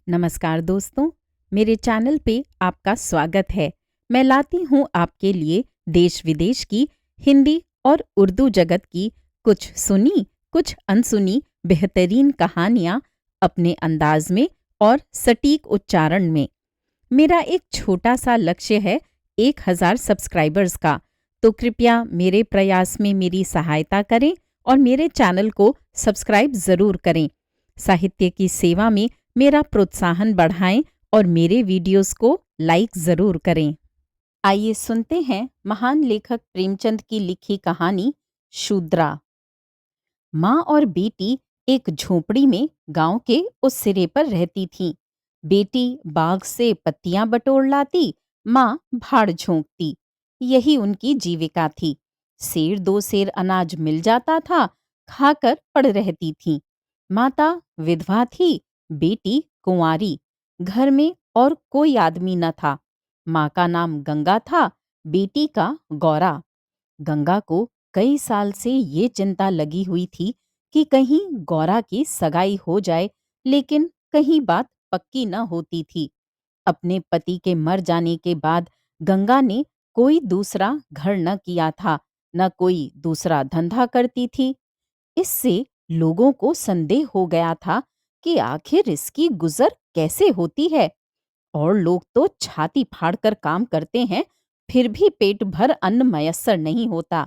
नमस्कार दोस्तों, मेरे चैनल पे आपका स्वागत है। मैं लाती हूँ आपके लिए देश विदेश की हिंदी और उर्दू जगत की कुछ सुनी, कुछ अनसुनी बेहतरीन कहानियाँ अपने अंदाज में और सटीक उच्चारण में। मेरा एक छोटा सा लक्ष्य है 1000 सब्सक्राइबर्स का, तो कृपया मेरे प्रयास में मेरी सहायता करें और मेरे चैनल को सब्सक्राइब ज़रूर करें। साहित्य की सेवा में मेरा प्रोत्साहन बढ़ाएं और मेरे वीडियोस को लाइक ज़रूर करें। आइए सुनते हैं महान लेखक प्रेमचंद की लिखी कहानी शूद्रा। माँ और बेटी एक झोपड़ी में गांव के उस सिरे पर रहती थीं। बेटी बाग से पत्तियां बटोर लाती, माँ भाड़ झोंकती। यही उनकी जीविका थी। सेर दो सेर अनाज मिल जाता था, खाकर पड़ रहती थीं। माता विधवा थी, बेटी कुंवारी। घर में और कोई आदमी न था। माँ का नाम गंगा था, बेटी का गौरा। गंगा को कई साल से ये चिंता लगी हुई थी कि कहीं गौरा की सगाई हो जाए, लेकिन कहीं बात पक्की न होती थी। अपने पति के मर जाने के बाद गंगा ने कोई दूसरा घर न किया था, न कोई दूसरा धंधा करती थी। इससे लोगों को संदेह हो गया था कि आखिर इसकी गुजर कैसे होती है। और लोग तो छाती फाड़कर काम करते हैं, फिर भी पेट भर अन्न मयस्सर नहीं होता।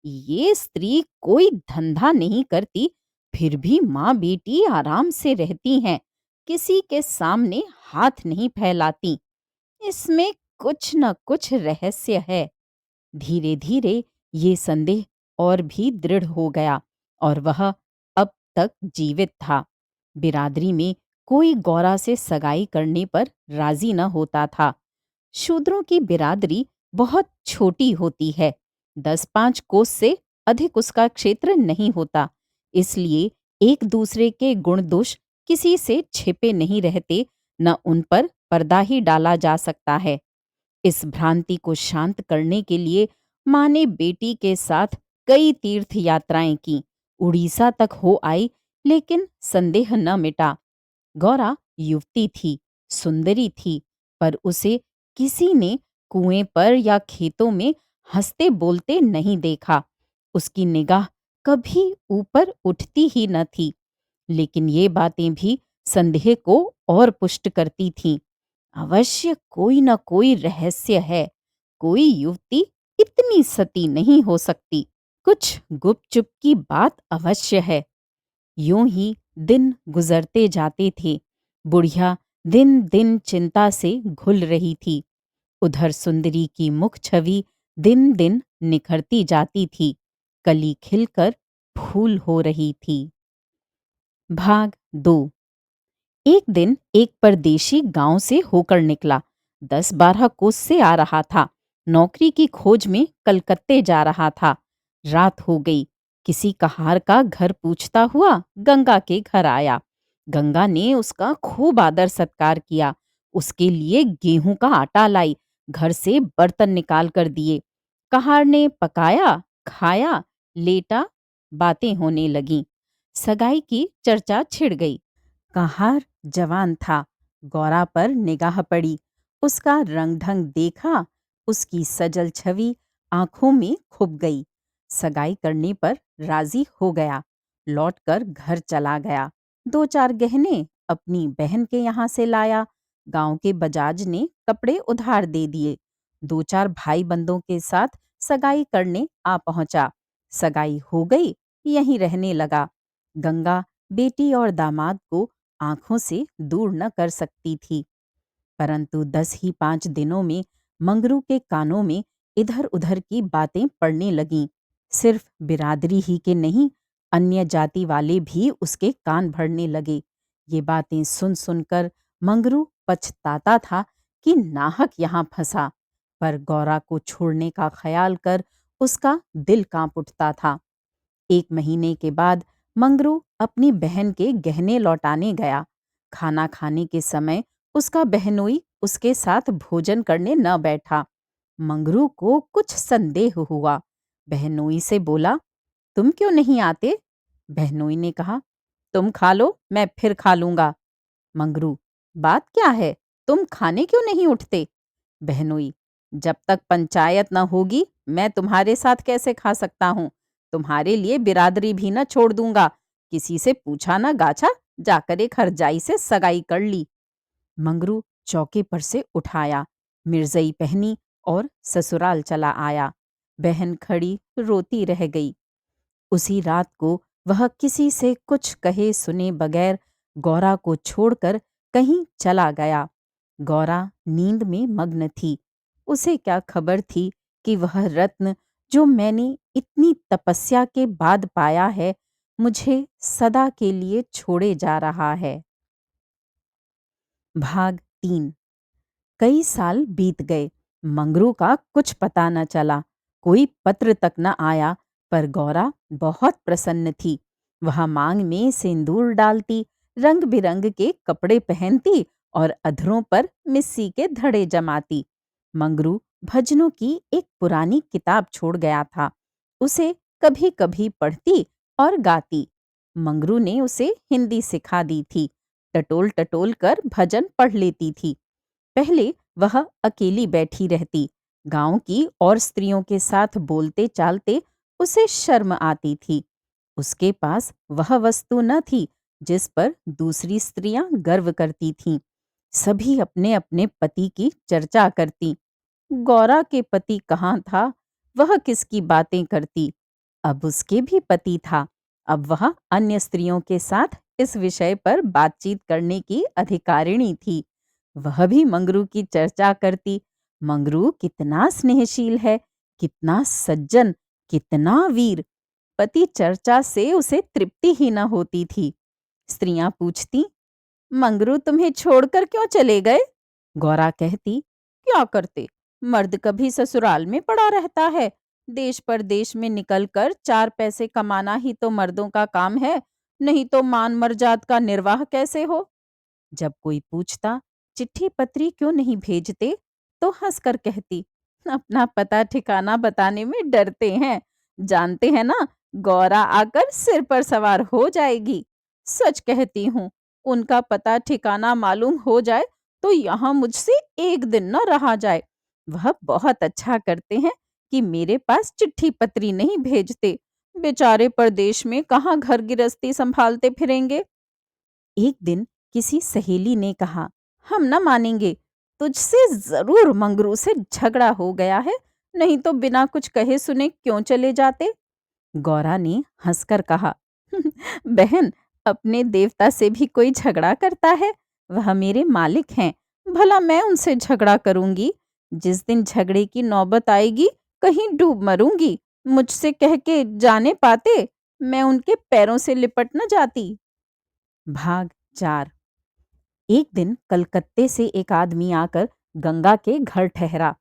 ये स्त्री कोई धंधा नहीं करती, फिर भी माँ बेटी आराम से रहती हैं, किसी के सामने हाथ नहीं फैलाती। इसमें कुछ न कुछ रहस्य है। धीरे धीरे ये संदेह और भी दृढ़ हो गया और वह अब तक जीवित था। बिरादरी में कोई गौरा से सगाई करने पर राजी न होता था। शूद्रों की बिरादरी बहुत छोटी होती है। 10-5 कोस से अधिक उसका क्षेत्र नहीं होता। इसलिए एक दूसरे के गुण दोष किसी से छिपे नहीं रहते, न उन पर पर्दा ही डाला जा सकता है। इस भ्रांति को शांत करने के लिए माँ ने बेटी के साथ कई तीर्थ यात्राएं की। उड़ीसा तक हो आई, लेकिन संदेह न मिटा। गौरा युवती थी, सुंदरी थी, पर उसे किसी ने कुएं पर या खेतों में हंसते बोलते नहीं देखा। उसकी निगाह कभी ऊपर उठती ही न थी। लेकिन ये बातें भी संदेह को और पुष्ट करती थीं। अवश्य कोई न कोई रहस्य है। कोई युवती इतनी सती नहीं हो सकती। कुछ गुपचुप की बात अवश्य है। यूं ही दिन गुजरते जाते थे। बुढ़िया दिन दिन चिंता से घुल रही थी। उधर सुंदरी की मुख छवि दिन दिन निखरती जाती थी। कली खिलकर फूल हो रही थी। भाग 2। एक दिन एक परदेशी गांव से होकर निकला। 10-12 कोस से आ रहा था। नौकरी की खोज में कलकत्ते जा रहा था। रात हो गई। किसी कहार का घर पूछता हुआ गंगा के घर आया। गंगा ने उसका खूब आदर सत्कार किया। उसके लिए गेहूं का आटा लाई, घर से बर्तन निकाल कर दिए। कहार ने पकाया, खाया, लेटा। बातें होने लगीं। सगाई की चर्चा छिड़ गई। कहार जवान था। गौरा पर निगाह पड़ी। उसका रंग ढंग देखा। उसकी सजल छवि आंखों में खुप गई। सगाई करने पर राजी हो गया। लौटकर घर चला गया। 2-4 गहने अपनी बहन के यहाँ से लाया। गांव के बजाज ने कपड़े उधार दे दिए। 2-4 भाई बंदों के साथ सगाई करने आ पहुंचा। सगाई हो गई, यहीं रहने लगा। गंगा बेटी और दामाद को आंखों से दूर न कर सकती थी। परंतु 10 ही 5 दिनों में मंगरू के कानों में इधर उधर की बातें पड़ने लगीं। सिर्फ बिरादरी ही के नहीं, अन्य जाति वाले भी उसके कान भरने लगे। ये बातें सुन सुनकर मंगरू पछताता था कि नाहक यहाँ फंसा। पर गौरा को छोड़ने का ख्याल कर उसका दिल कांप उठता था। 1 महीने के बाद मंगरू अपनी बहन के गहने लौटाने गया। खाना खाने के समय उसका बहनोई उसके साथ भोजन करने न बैठा। मंगरू को कुछ संदेह हुआ। बहनोई से बोला, तुम क्यों नहीं आते? बहनोई ने कहा, तुम खा लो, मैं फिर खा लूंगा। मंगरू, बात क्या है? तुम खाने क्यों नहीं उठते? बहनोई, जब तक पंचायत न होगी मैं तुम्हारे साथ कैसे खा सकता हूँ? तुम्हारे लिए बिरादरी भी न छोड़ दूंगा। किसी से पूछा न गाछा, जाकर एक हरजाई से सगाई कर ली। मंगरू चौके पर से उठाया, मिर्जई पहनी और ससुराल चला आया। बहन खड़ी रोती रह गई। उसी रात को वह किसी से कुछ कहे सुने बगैर गौरा को छोड़कर कहीं चला गया। गौरा नींद में मग्न थी। उसे क्या खबर थी कि वह रत्न जो मैंने इतनी तपस्या के बाद पाया है, मुझे सदा के लिए छोड़े जा रहा है। भाग 3। कई साल बीत गए। मंगरू का कुछ पता न चला। कोई पत्र तक न आया। पर गौरा बहुत प्रसन्न थी। वह मांग में सिंदूर डालती, रंग बिरंग के कपड़े पहनती और अधरों पर मिस्सी के धड़े जमाती। मंगरू भजनों की एक पुरानी किताब छोड़ गया था। उसे कभी कभी पढ़ती और गाती। मंगरू ने उसे हिंदी सिखा दी थी। टटोल टटोल कर भजन पढ़ लेती थी। पहले वह अकेली बैठी रहती। गांव की और स्त्रियों के साथ बोलते चालते उसे शर्म आती थी। उसके पास वह वस्तु न थी जिस पर दूसरी स्त्रियां गर्व करती थीं। सभी अपने अपने पति की चर्चा करती। गौरा के पति कहाँ था? वह किसकी बातें करती? अब उसके भी पति था। अब वह अन्य स्त्रियों के साथ इस विषय पर बातचीत करने की अधिकारिणी थी। वह भी मंगरू की चर्चा करती। मंगरू कितना स्नेहशील है, कितना सज्जन, कितना वीर। पति चर्चा से उसे तृप्ति ही न होती थी। स्त्रियां पूछती, मंगरू तुम्हें छोड़कर क्यों चले गए? गौरा कहती, क्या करते, मर्द कभी ससुराल में पड़ा रहता है। देश परदेश में निकलकर 4 पैसे कमाना ही तो मर्दों का काम है। नहीं तो मान मर्जाद का निर्वाह कैसे हो? जब कोई पूछता, चिट्ठी पत्री क्यों नहीं भेजते, तो हंसकर कहती, अपना पता ठिकाना बताने में डरते हैं। जानते हैं ना, गौरा आकर सिर पर सवार हो जाएगी। सच कहती हूँ, उनका पता ठिकाना मालूम हो जाए तो यहाँ मुझसे एक दिन न रहा जाए। वह बहुत अच्छा करते हैं कि मेरे पास चिट्ठी पत्री नहीं भेजते। बेचारे परदेश में कहाँ घर गृहस्थी संभालते फिरेंगे। एक दिन किसी सहेली ने कहा, हम न मानेंगे, तुझसे जरूर मंगरू से झगड़ा हो गया है, नहीं तो बिना कुछ कहे सुने क्यों चले जाते? गौरा ने हंसकर कहा, बहन, अपने देवता से भी कोई झगड़ा करता है? वह मेरे मालिक हैं। भला मैं उनसे झगड़ा करूंगी? जिस दिन झगड़े की नौबत आएगी, कहीं डूब मरूंगी। मुझसे कह के जाने पाते, मैं उनके पैरों से लिपट न जाती। भाग 4। एक दिन कलकत्ते से एक आदमी आकर गंगा के घर ठहरा।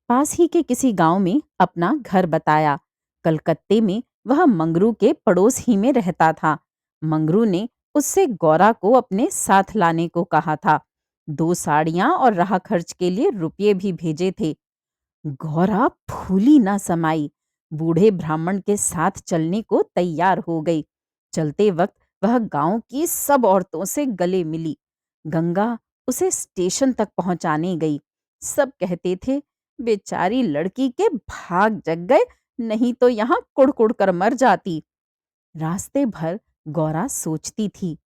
पास ही के किसी गांव में अपना घर बताया। कलकत्ते में वह मंगरू के पड़ोस ही में रहता था। मंगरू ने उससे गौरा को अपने साथ लाने को कहा था। 2 साड़ियां और राह खर्च के लिए रुपये भी भेजे थे। गौरा फूली ना समाई। बूढ़े ब्राह्मण के साथ चलने को तैयार हो गई। चलते वक्त वह गांव की सब औरतों से गले मिली। गंगा उसे स्टेशन तक पहुंचाने गई। सब कहते थे, बेचारी लड़की के भाग जग गए, नहीं तो यहाँ कुड़-कुड़ कर मर जाती। रास्ते भर गौरा सोचती थी,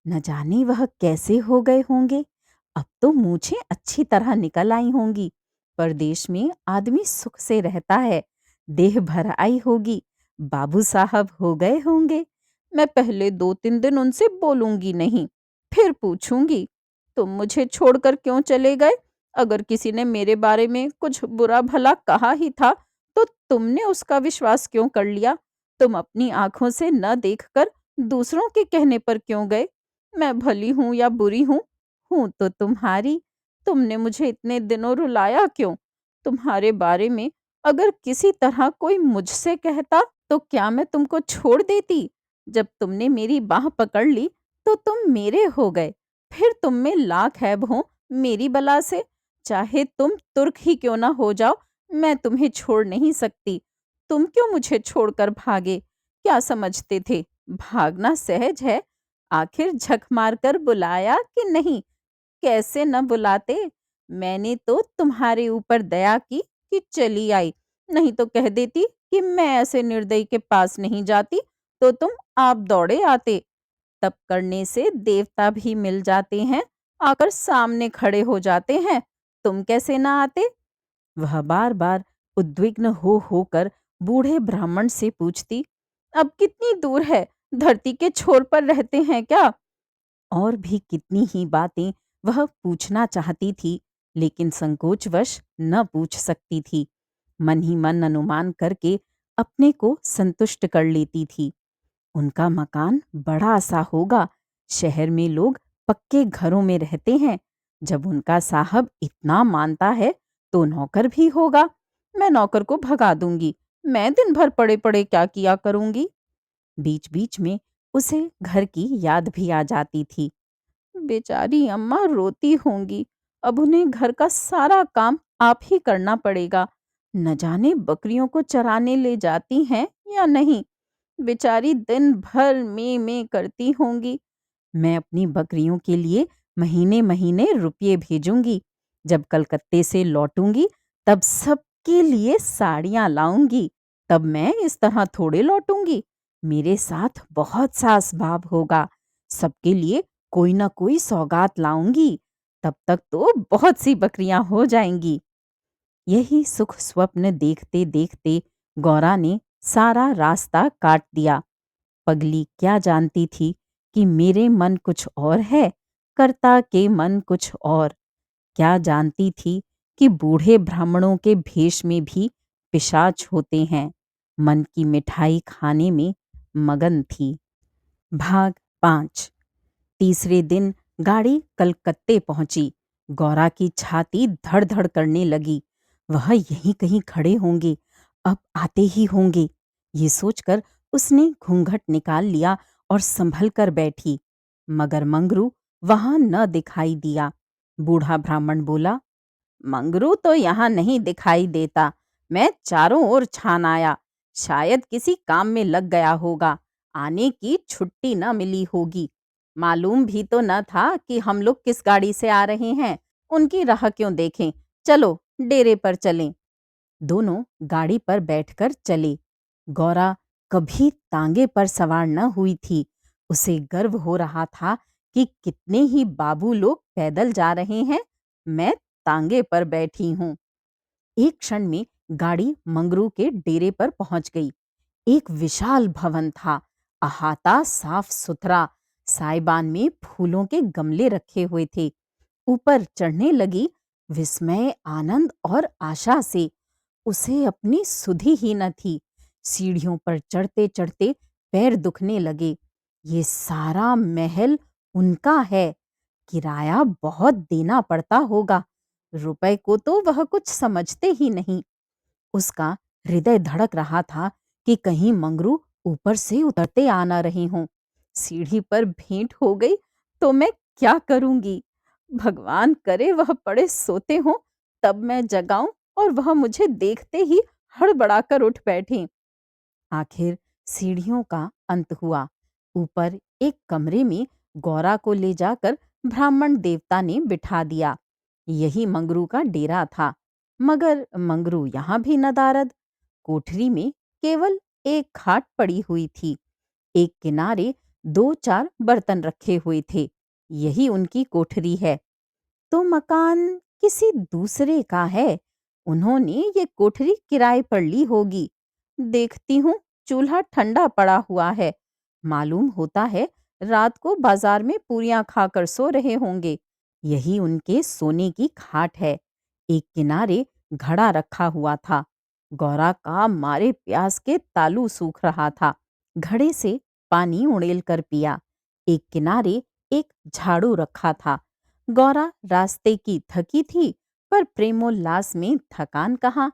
न जाने वह कैसे हो गए होंगे। अब तो मूछें अच्छी तरह निकल आई होंगी। परदेश में आदमी सुख से रहता है। देह भर आई होगी। बाबू साहब हो गए होंगे। मैं पहले 2-3 दिन उनसे बोलूंगी नहीं, फिर पूछूंगी, तुम मुझे छोड़कर क्यों चले गए? अगर किसी ने मेरे बारे में कुछ बुरा भला कहा ही था, तो तुमने उसका विश्वास क्यों कर लिया? तुम अपनी आंखों से न देखकर दूसरों के कहने पर क्यों गए? मैं भली हूं या बुरी हूं तो तुम्हारी। तुमने मुझे इतने दिनों रुलाया क्यों? तुम्हारे बारे में अगर किसी तरह कोई मुझसे कहता, तो क्या मैं तुमको छोड़ देती? जब तुमने मेरी बाह पकड़ ली, तो तुम मेरे हो गए। फिर तुम में लाख ऐब हों मेरी बला से। चाहे तुम तुर्क ही क्यों ना हो जाओ, मैं तुम्हें छोड़ नहीं सकती। तुम क्यों मुझे छोड़कर भागे? क्या समझते थे भागना सहज है? आखिर झक मारकर बुलाया कि नहीं? कैसे न बुलाते। मैंने तो तुम्हारे ऊपर दया की कि चली आई, नहीं तो कह देती कि मैं ऐसे निर्दयी के पास नहीं जाती, तो तुम आप दौड़े आते। तप करने से देवता भी मिल जाते हैं, आकर सामने खड़े हो जाते हैं। तुम कैसे ना आते? वह बार बार उद्विग्न हो होकर बूढ़े ब्राह्मण से पूछती, अब कितनी दूर है? धरती के छोर पर रहते हैं क्या? और भी कितनी ही बातें वह पूछना चाहती थी, लेकिन संकोचवश न पूछ सकती थी। मन ही मन अनुमान करके अपने को संतुष्ट कर लेती थी। उनका मकान बड़ा सा होगा, शहर में लोग पक्के घरों में रहते हैं। जब उनका साहब इतना मानता है तो नौकर भी होगा। मैं नौकर को भगा दूंगी। मैं दिन भर पड़े पड़े क्या किया करूंगी। बीच बीच में उसे घर की याद भी आ जाती थी। बेचारी अम्मा रोती होंगी। अब उन्हें घर का सारा काम आप ही करना पड़ेगा। न जाने बकरियों को चराने ले जाती हैं या नहीं। बेचारी दिन भर में करती होंगी। मैं अपनी बकरियों के लिए महीने महीने रुपये भेजूंगी। जब कलकत्ते से लौटूंगी तब सबके लिए साड़ियां लाऊंगी। तब मैं इस तरह थोड़े लौटूंगी। मेरे साथ बहुत सा असबाब होगा। सबके लिए कोई ना कोई सौगात लाऊंगी। तब तक तो बहुत सी बकरियां हो जाएंगी। यही सुख स्वप्न देखते देखते गौरा ने सारा रास्ता काट दिया। पगली क्या जानती थी कि मेरे मन कुछ और है, कर्ता के मन कुछ और। क्या जानती थी कि बूढ़े ब्राह्मणों के भेष में भी पिशाच होते हैं। मन की मिठाई खाने में मगन थी। भाग 5। तीसरे दिन गाड़ी कलकत्ते पहुंची। गौरा की छाती धड़ धड़ करने लगी। वह यहीं कहीं खड़े होंगे, अब आते ही होंगे। ये सोचकर उसने घूंघट निकाल लिया और संभल कर बैठी। मगर मंगरू वहां न दिखाई दिया। बूढ़ा ब्राह्मण बोला, मंगरू तो यहाँ नहीं दिखाई देता। मैं चारों ओर छान आया, शायद किसी काम में लग गया होगा। आने की छुट्टी न मिली होगी। मालूम भी तो न था कि हम लोग किस गाड़ी से आ रहे हैं। उनकी राह क्यों देखें, चलो डेरे पर चलें। दोनों गाड़ी पर बैठकर चले। गौरा कभी तांगे पर सवार न हुई थी। उसे गर्व हो रहा था कि कितने ही बाबू लोग पैदल जा रहे हैं, मैं तांगे पर बैठी हूँ। एक क्षण में गाड़ी मंगरू के डेरे पर पहुंच गई। एक विशाल भवन था, अहाता साफ सुथरा। साइबान में फूलों के गमले रखे हुए थे। ऊपर चढ़ने लगी, विस्मय, आनंद और आशा से उसे अपनी सुधि ही न थी। सीढ़ियों पर चढ़ते चढ़ते पैर दुखने लगे। ये सारा महल उनका है। किराया बहुत देना पड़ता होगा। रुपए को तो वह कुछ समझते ही नहीं। उसका हृदय धड़क रहा था कि कहीं मंगरू ऊपर से उतरते आ ना रहे हों। सीढ़ी पर भेंट हो गई तो मैं क्या करूंगी? भगवान करे वह पड़े सोते हों, तब मैं जगाऊं और वह मुझे देखते ही हड़बड़ाकर उठ बैठें। आखिर सीढ़ियों का अंत हुआ। ऊपर एक कमरे में गौरा को ले जाकर ब्राह्मण देवता ने बिठा दिया। यही मंगरू का डेरा था। मगर मंगरू यहाँ भी नदारद। कोठरी में केवल एक खाट पड़ी हुई थी। एक किनारे 2-4 बर्तन रखे हुए थे। यही उनकी कोठरी है। तो मकान किसी दूसरे का है। उन्होंने ये कोठरी किराए पर ली होगी। देखती हूँ चूल्हा ठंडा पड़ा हुआ है। मालूम होता है रात को बाजार में पूरियां खाकर सो रहे होंगे। यही उनके सोने की खाट है। एक किनारे घड़ा रखा हुआ था। गौरा का मारे प्यास के तालू सूख रहा था। घड़े से पानी उड़ेल कर पिया। एक किनारे एक झाड़ू रखा था। गौरा रास्ते की थकी थी, पर प्रेमोल्लास में थकान कहाँ।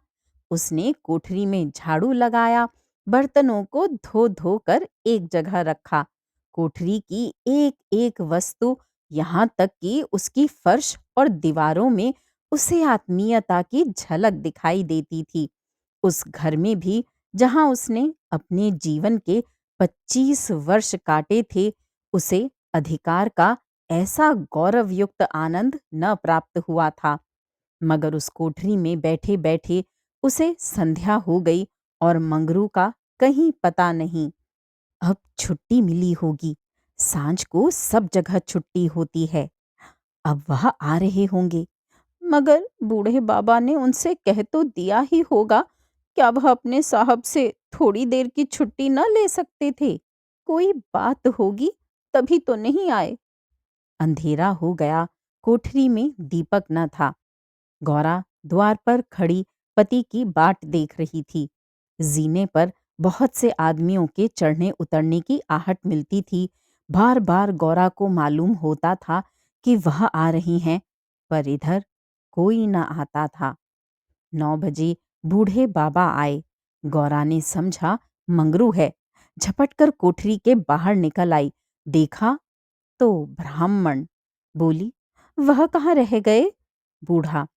उसने कोठरी में झाड़ू लगाया, बर्तनों को धो धो कर एक जगह रखा। कोठरी की एक एक वस्तु, यहाँ तक कि उसकी फर्श और दीवारों में उसे आत्मीयता की झलक दिखाई देती थी। उस घर में भी जहाँ उसने अपने जीवन के 25 वर्ष काटे थे, उसे अधिकार का ऐसा गौरवयुक्त आनंद न प्राप्त हुआ था। मगर उस कोठरी में बैठे बैठे उसे संध्या हो गई और मंगरू का कहीं पता नहीं। अब छुट्टी मिली होगी। सांझ को सब जगह छुट्टी होती है। अब वह आ रहे होंगे। मगर बूढ़े बाबा ने उनसे कह तो दिया ही होगा। क्या वह अपने साहब से थोड़ी देर की छुट्टी न ले सकते थे? कोई बात होगी, तभी तो नहीं आए। अंधेरा हो गया। कोठरी में दीपक न था। गौरा द्वार पर खड़ी पति की बाट देख रही थी। जीने पर बहुत से आदमियों के चढ़ने उतरने की आहट मिलती थी। बार बार गौरा को मालूम होता था कि वह आ रही हैं, पर इधर कोई न आता था। 9 बजे बूढ़े बाबा आए। गौरा ने समझा मंगरू है। झपटकर कोठरी के बाहर निकल आई। देखा तो ब्राह्मण। बोली, वह कहाँ रह गए? बूढ़ा,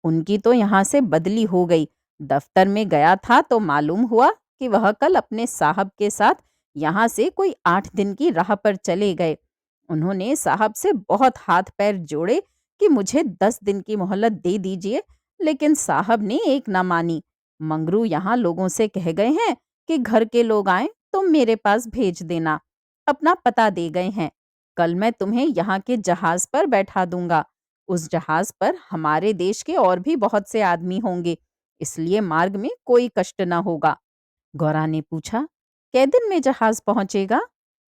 उनकी तो यहाँ से बदली हो गई। दफ्तर में गया था तो मालूम हुआ कि वह कल अपने साहब के साथ यहाँ से कोई 8 दिन की राह पर चले गए। उन्होंने साहब से बहुत हाथ पैर जोड़े कि मुझे 10 दिन की मोहलत दे दीजिए, लेकिन साहब ने एक ना मानी। मंगरू यहाँ लोगों से कह गए हैं कि घर के लोग आए तो मेरे पास भेज देना। अपना पता दे गए हैं। कल मैं तुम्हें यहाँ के जहाज पर बैठा दूंगा। उस जहाज पर हमारे देश के और भी बहुत से आदमी होंगे, इसलिए मार्ग में कोई कष्ट न होगा। गौरा ने पूछा, कै दिन में जहाज पहुंचेगा?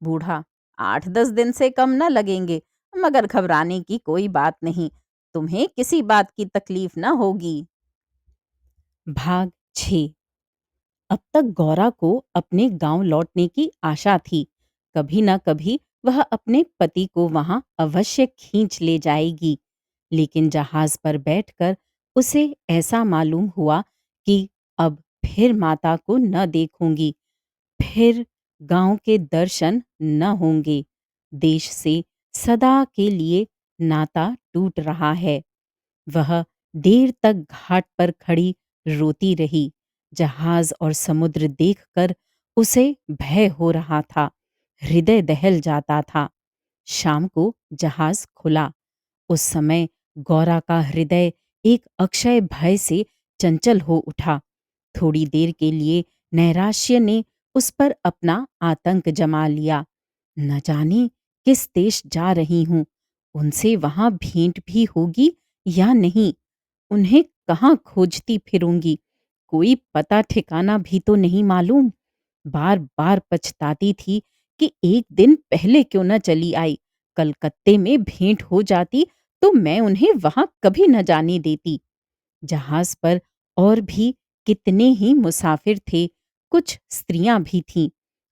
बूढ़ा, 8-10 दिन से कम न लगेंगे, मगर घबराने की कोई बात नहीं। तुम्हें किसी बात की तकलीफ न होगी। भाग 6। अब तक गौरा को अपने गांव लौटने की आशा थी। कभी न कभी वह अपने पति को वहां अवश्य खींच ले जाएगी। लेकिन जहाज पर बैठकर उसे ऐसा मालूम हुआ कि अब फिर माता को न देखूंगी, फिर गांव के दर्शन न होंगे। देश से सदा के लिए नाता टूट रहा है। वह देर तक घाट पर खड़ी रोती रही। जहाज और समुद्र देखकर उसे भय हो रहा था। हृदय दहल जाता था। शाम को जहाज खुला। उस समय गौरा का हृदय एक अक्षय भय से चंचल हो उठा। थोड़ी देर के लिए नैराश्य ने उस पर अपना आतंक जमा लिया। न जाने किस देश जा रही हूं, उनसे वहां भेंट भी होगी या नहीं, उन्हें कहाँ खोजती फिरूंगी, कोई पता ठिकाना भी तो नहीं मालूम। बार बार पछताती थी कि एक दिन पहले क्यों न चली आई। कलकत्ते में भेंट हो जाती तो मैं उन्हें वहां कभी न जाने देती। जहाज पर और भी कितने ही मुसाफिर थे। कुछ स्त्रियां भी थीं।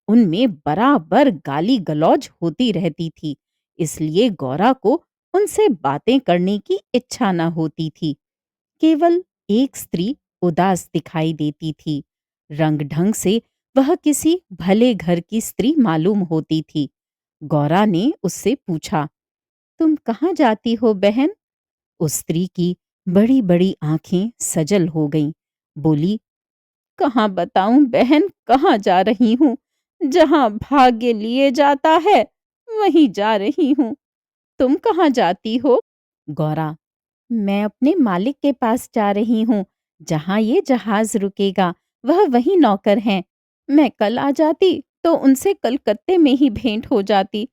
उनमें बराबर गाली गलौज होती रहती थी। इसलिए गौरा को उनसे बातें करने की इच्छा न होती थी। केवल एक स्त्री उदास दिखाई देती थी। रंग ढंग से वह किसी भले घर की स्त्री मालूम होती थी। गौरा ने उससे पूछा, तुम कहाँ जाती हो बहन? उस स्त्री की बड़ी बड़ी आंखें सजल हो गईं। बोली, कहाँ बताऊं बहन, कहाँ जा रही हूँ? जहाँ भाग्य लिए जाता है वहीं जा रही हूँ। तुम कहाँ जाती हो? गौरा, मैं अपने मालिक के पास जा रही हूँ। जहाँ ये जहाज रुकेगा वह वही नौकर हैं। मैं कल आ जाती तो उनसे कलकत्ते में ही भेंट हो जाती।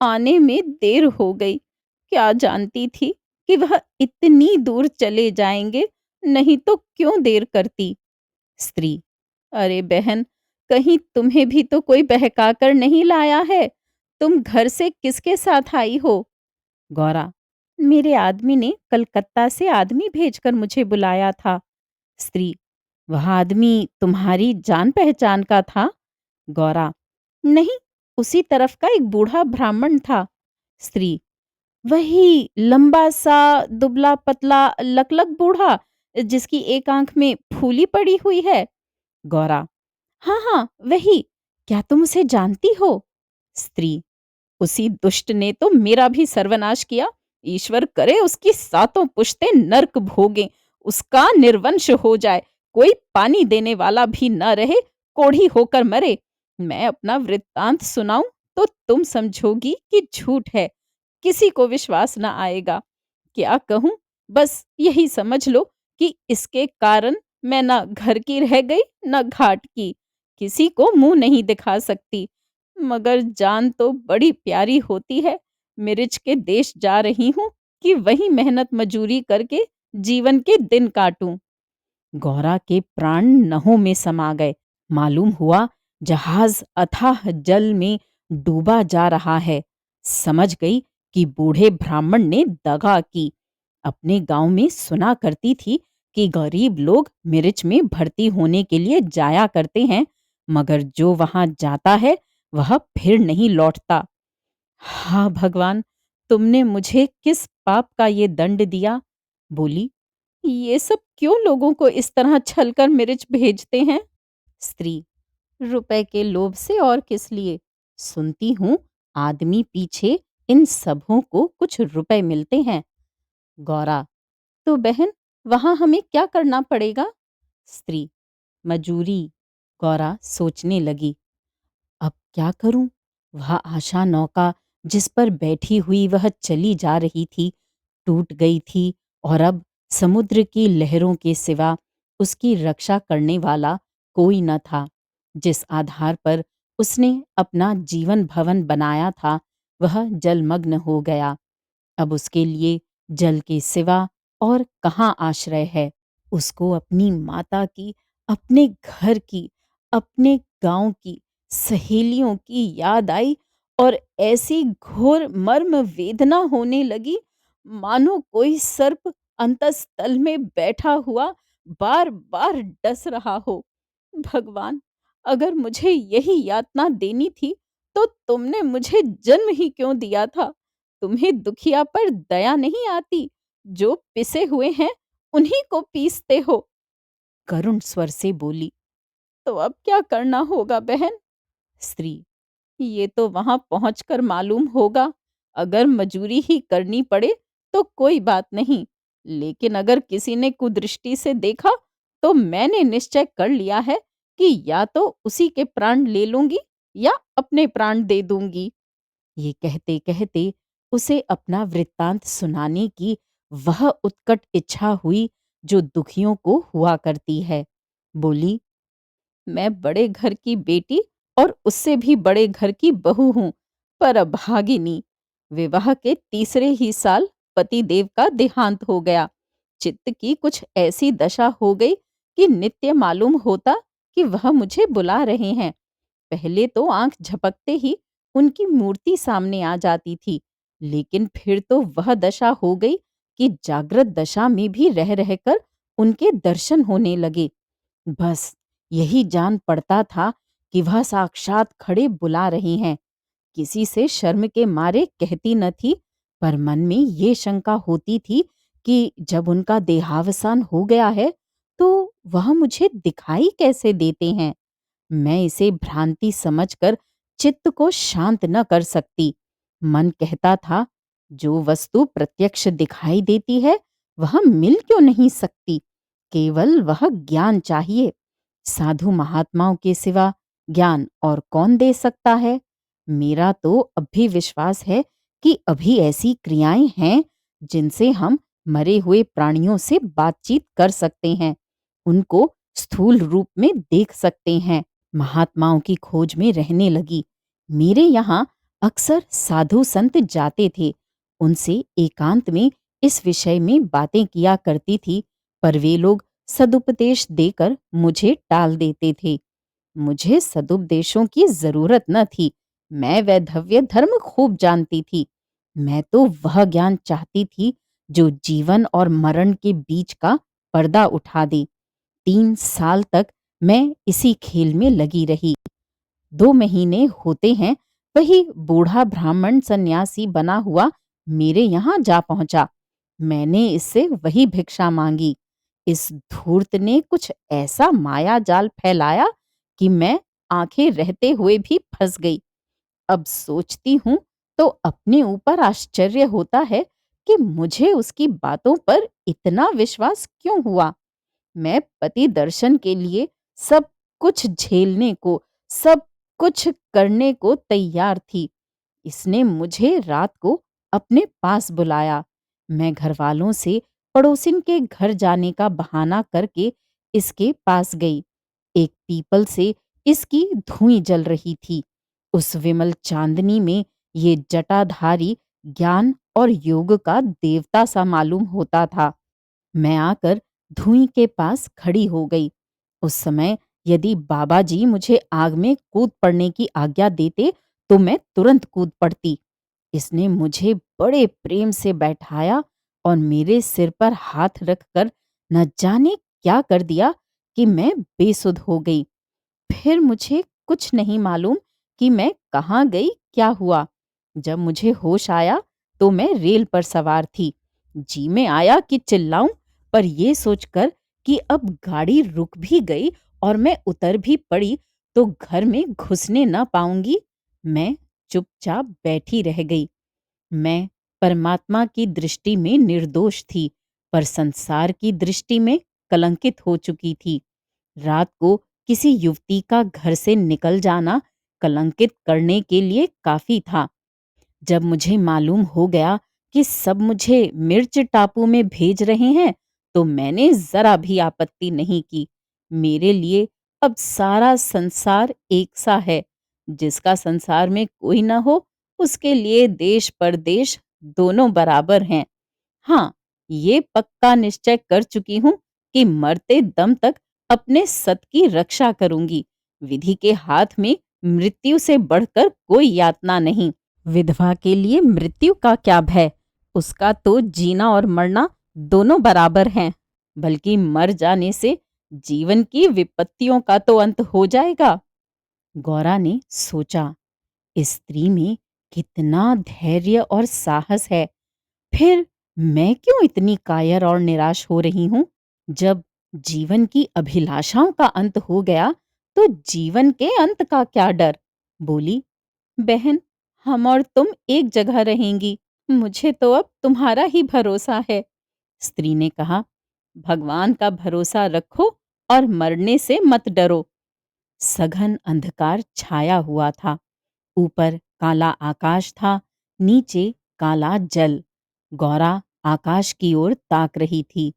आने में देर हो गई। क्या जानती थी कि वह इतनी दूर चले जाएंगे, नहीं तो क्यों देर करती। स्त्री, अरे बहन, कहीं तुम्हें भी तो कोई बहकाकर नहीं लाया है? तुम घर से किसके साथ आई हो? गौरा, मेरे आदमी ने कलकत्ता से आदमी भेजकर मुझे बुलाया था। स्त्री, वह आदमी तुम्हारी जान पहचान का था? गौरा, नहीं, उसी तरफ का एक बूढ़ा ब्राह्मण था। स्त्री, वही लंबा सा दुबला पतला लकलक बूढ़ा, जिसकी एक आंख में फूली पड़ी हुई है? गौरा, हाँ हाँ वही। क्या तुम उसे जानती हो? स्त्री, उसी दुष्ट ने तो मेरा भी सर्वनाश किया। ईश्वर करे उसकी सातों पुश्तें नर्क भोगें, उसका निर्वंश हो जाए, कोई पानी देने वाला भी न रहे, कोढ़ी होकर मरे। मैं अपना वृत्तांत सुनाऊं तो तुम समझोगी कि झूठ है। किसी को विश्वास ना आएगा। क्या कहूँ? बस यही समझ लो कि इसके कारण मैं ना घर की रह गई, ना घाट की। किसी को मुँह नहीं दिखा सकती। मगर जान तो बड़ी प्यारी होती है। मिर्च के देश जा रही हूँ कि वहीं मेहनत मजूरी करके जीवन के दिन काटूं। गौरा के प्राण नहों में समा गए। मालूम हुआ जहाज अथाह जल में डूबा जा रहा है। समझ गई कि बूढ़े ब्राह्मण ने दगा की। अपने गांव में सुना करती थी कि गरीब लोग मिर्च में भर्ती होने के लिए जाया करते हैं, मगर जो वहां जाता है वह फिर नहीं लौटता। हाँ भगवान, तुमने मुझे किस पाप का ये दंड दिया? बोली, ये सब क्यों लोगों को इस तरह छलकर मिर्च भेजते हैं? स्त्री, रुपए के लोभ से और किस लिए? सुनती हूँ आदमी पीछे इन सबों को कुछ रुपए मिलते हैं। गौरा, तो बहन वहां हमें क्या करना पड़ेगा? स्त्री, मजूरी। गौरा सोचने लगी, अब क्या करूं? वह आशा नौका जिस पर बैठी हुई वह चली जा रही थी, टूट गई थी और अब समुद्र की लहरों के सिवा उसकी रक्षा करने वाला कोई न था। जिस आधार पर उसने अपना जीवन भवन बनाया था वह जलमग्न हो गया। अब उसके लिए जल के सिवा और कहाँ आश्रय है? उसको अपनी माता की, अपने घर की, अपने गांव की, सहेलियों की याद आई और ऐसी घोर मर्म वेदना होने लगी मानो कोई सर्प अंतस्तल में बैठा हुआ बार बार डस रहा हो। भगवान, अगर मुझे यही यातना देनी थी तो तुमने मुझे जन्म ही क्यों दिया था? तुम्हें दुखिया पर दया नहीं आती? जो पिसे हुए हैं उन्हीं को पीसते हो। करुण स्वर से बोली, तो अब क्या करना होगा बहन? स्त्री, ये तो वहां पहुंचकर मालूम होगा। अगर मजूरी ही करनी पड़े तो कोई बात नहीं, लेकिन अगर किसी ने कुदृष्टि से देखा तो मैंने निश्चय कर लिया है कि या तो उसी के प्राण ले लूंगी या अपने प्राण दे दूंगी। ये कहते कहते उसे अपना वृत्तांत सुनाने की वह उत्कट इच्छा हुई जो दुखियों को हुआ करती है। बोली, मैं बड़े घर की बेटी और उससे भी बड़े घर की बहू हूं, पर अभागिनी। विवाह के तीसरे ही साल पति देव का देहांत हो गया। चित्त की कुछ ऐसी दशा हो गई कि नित्य मालूम होता कि वह मुझे बुला रहे हैं। पहले तो आंख झपकते ही उनकी मूर्ति सामने आ जाती थी, लेकिन फिर तो वह दशा हो गई कि जागृत दशा में भी रह रहकर उनके दर्शन होने लगे। बस यही जान पड़ता था कि वह साक्षात खड़े बुला रही हैं। किसी से शर्म के मारे कहती न थी, पर मन में ये शंका होती थी कि जब उनका देहावसान हो गया है तो वह मुझे दिखाई कैसे देते हैं। मैं इसे भ्रांति समझकर चित्त को शांत न कर सकती। मन कहता था, जो वस्तु प्रत्यक्ष दिखाई देती है वह मिल क्यों नहीं सकती? केवल वह ज्ञान चाहिए। साधु महात्माओं के सिवा ज्ञान और कौन दे सकता है? मेरा तो अब भी विश्वास है कि अभी ऐसी क्रियाएं हैं जिनसे हम मरे हुए प्राणियों से बातचीत कर सकते हैं, उनको स्थूल रूप में देख सकते हैं। महात्माओं की खोज में रहने लगी। मेरे यहाँ अक्सर साधु संत जाते थे। उनसे एकांत में इस विषय में बातें किया करती थी, पर वे लोग सदुपदेश देकर मुझे टाल देते थे। मुझे सदुपदेशों की जरूरत न थी। मैं वैधव्य धर्म खूब जानती थी। मैं तो वह ज्ञान चाहती थी जो जीवन और मरण के बीच का पर्दा उठा दे। 3 साल तक मैं इसी खेल में लगी रही। 2 महीने होते हैं वही बूढ़ा ब्राह्मण सन्यासी बना हुआ मेरे यहाँ जा पहुंचा। मैंने इससे वही भिक्षा मांगी। इस धूर्त ने कुछ ऐसा माया जाल फैलाया कि मैं आंखें रहते हुए भी फंस गई। अब सोचती हूँ तो अपने ऊपर आश्चर्य होता है कि मुझे उसकी बातों पर इतना विश्वास क्यों हुआ। मैं पति दर्शन के लिए सब कुछ झेलने को, सब कुछ करने को तैयार थी। इसने मुझे रात को अपने पास बुलाया। मैं घरवालों से पड़ोसिन के घर जाने का बहाना करके इसके पास गई। एक पीपल से इसकी धुएं जल रही थी। उस विमल चांदनी में ये जटाधारी ज्ञान और योग का देवता सा मालूम होता था। मैं आकर धुएं के पास खड़ी हो गई। उस समय यदि बाबा जी मुझे आग में कूद पड़ने की आज्ञा देते तो मैं तुरंत कूद पड़ती। इसने मुझे बड़े प्रेम से बैठाया और मेरे सिर पर हाथ रखकर न जाने क्या कर दिया कि मैं बेसुध हो गई। फिर मुझे कुछ नहीं मालूम कि मैं कहाँ गई, क्या हुआ। जब मुझे होश आया तो मैं रेल पर सवार थी। जी में आया कि चिल्लाऊं, पर यह सोचकर कि अब गाड़ी रुक भी गई और मैं उतर भी पड़ी तो घर में घुसने न पाऊंगी, मैं चुपचाप बैठी रह गई। मैं परमात्मा की दृष्टि में निर्दोष थी, पर संसार की दृष्टि में कलंकित हो चुकी थी। रात को किसी युवती का घर से निकल जाना कलंकित करने के लिए काफी था। जब मुझे मालूम हो गया कि सब मुझे मिर्च टापू में भेज रहे हैं, तो मैंने जरा भी आपत्ति नहीं की। मेरे लिए अब सारा संसार एक सा है। जिसका संसार में कोई न हो, उसके लिए देश परदेश दोनों बराबर हैं। हाँ, ये पक्का निश्चय कर चुकी हूँ कि मरते दम तक अपने सत की रक्षा करूंगी। विधि के हाथ में मृत्यु से बढ़कर कोई यातना नहीं। विधवा के लिए मृत्यु का क्या भय? उसका तो जीना और मरना दोनों बराबर हैं। बल्कि मर जाने से जीवन की विपत्तियों का तो अंत हो जाएगा। गौरा ने सोचा, इस स्त्री में कितना धैर्य और साहस है। फिर मैं क्यों इतनी कायर और निराश हो रही हूं? जब जीवन की अभिलाषाओं का अंत हो गया तो जीवन के अंत का क्या डर? बोली, बहन, हम और तुम एक जगह रहेंगी। मुझे तो अब तुम्हारा ही भरोसा है। स्त्री ने कहा, भगवान का भरोसा रखो और मरने से मत डरो। सघन अंधकार छाया हुआ था। ऊपर काला आकाश था, नीचे काला जल। गौरा आकाश की ओर ताक रही थी,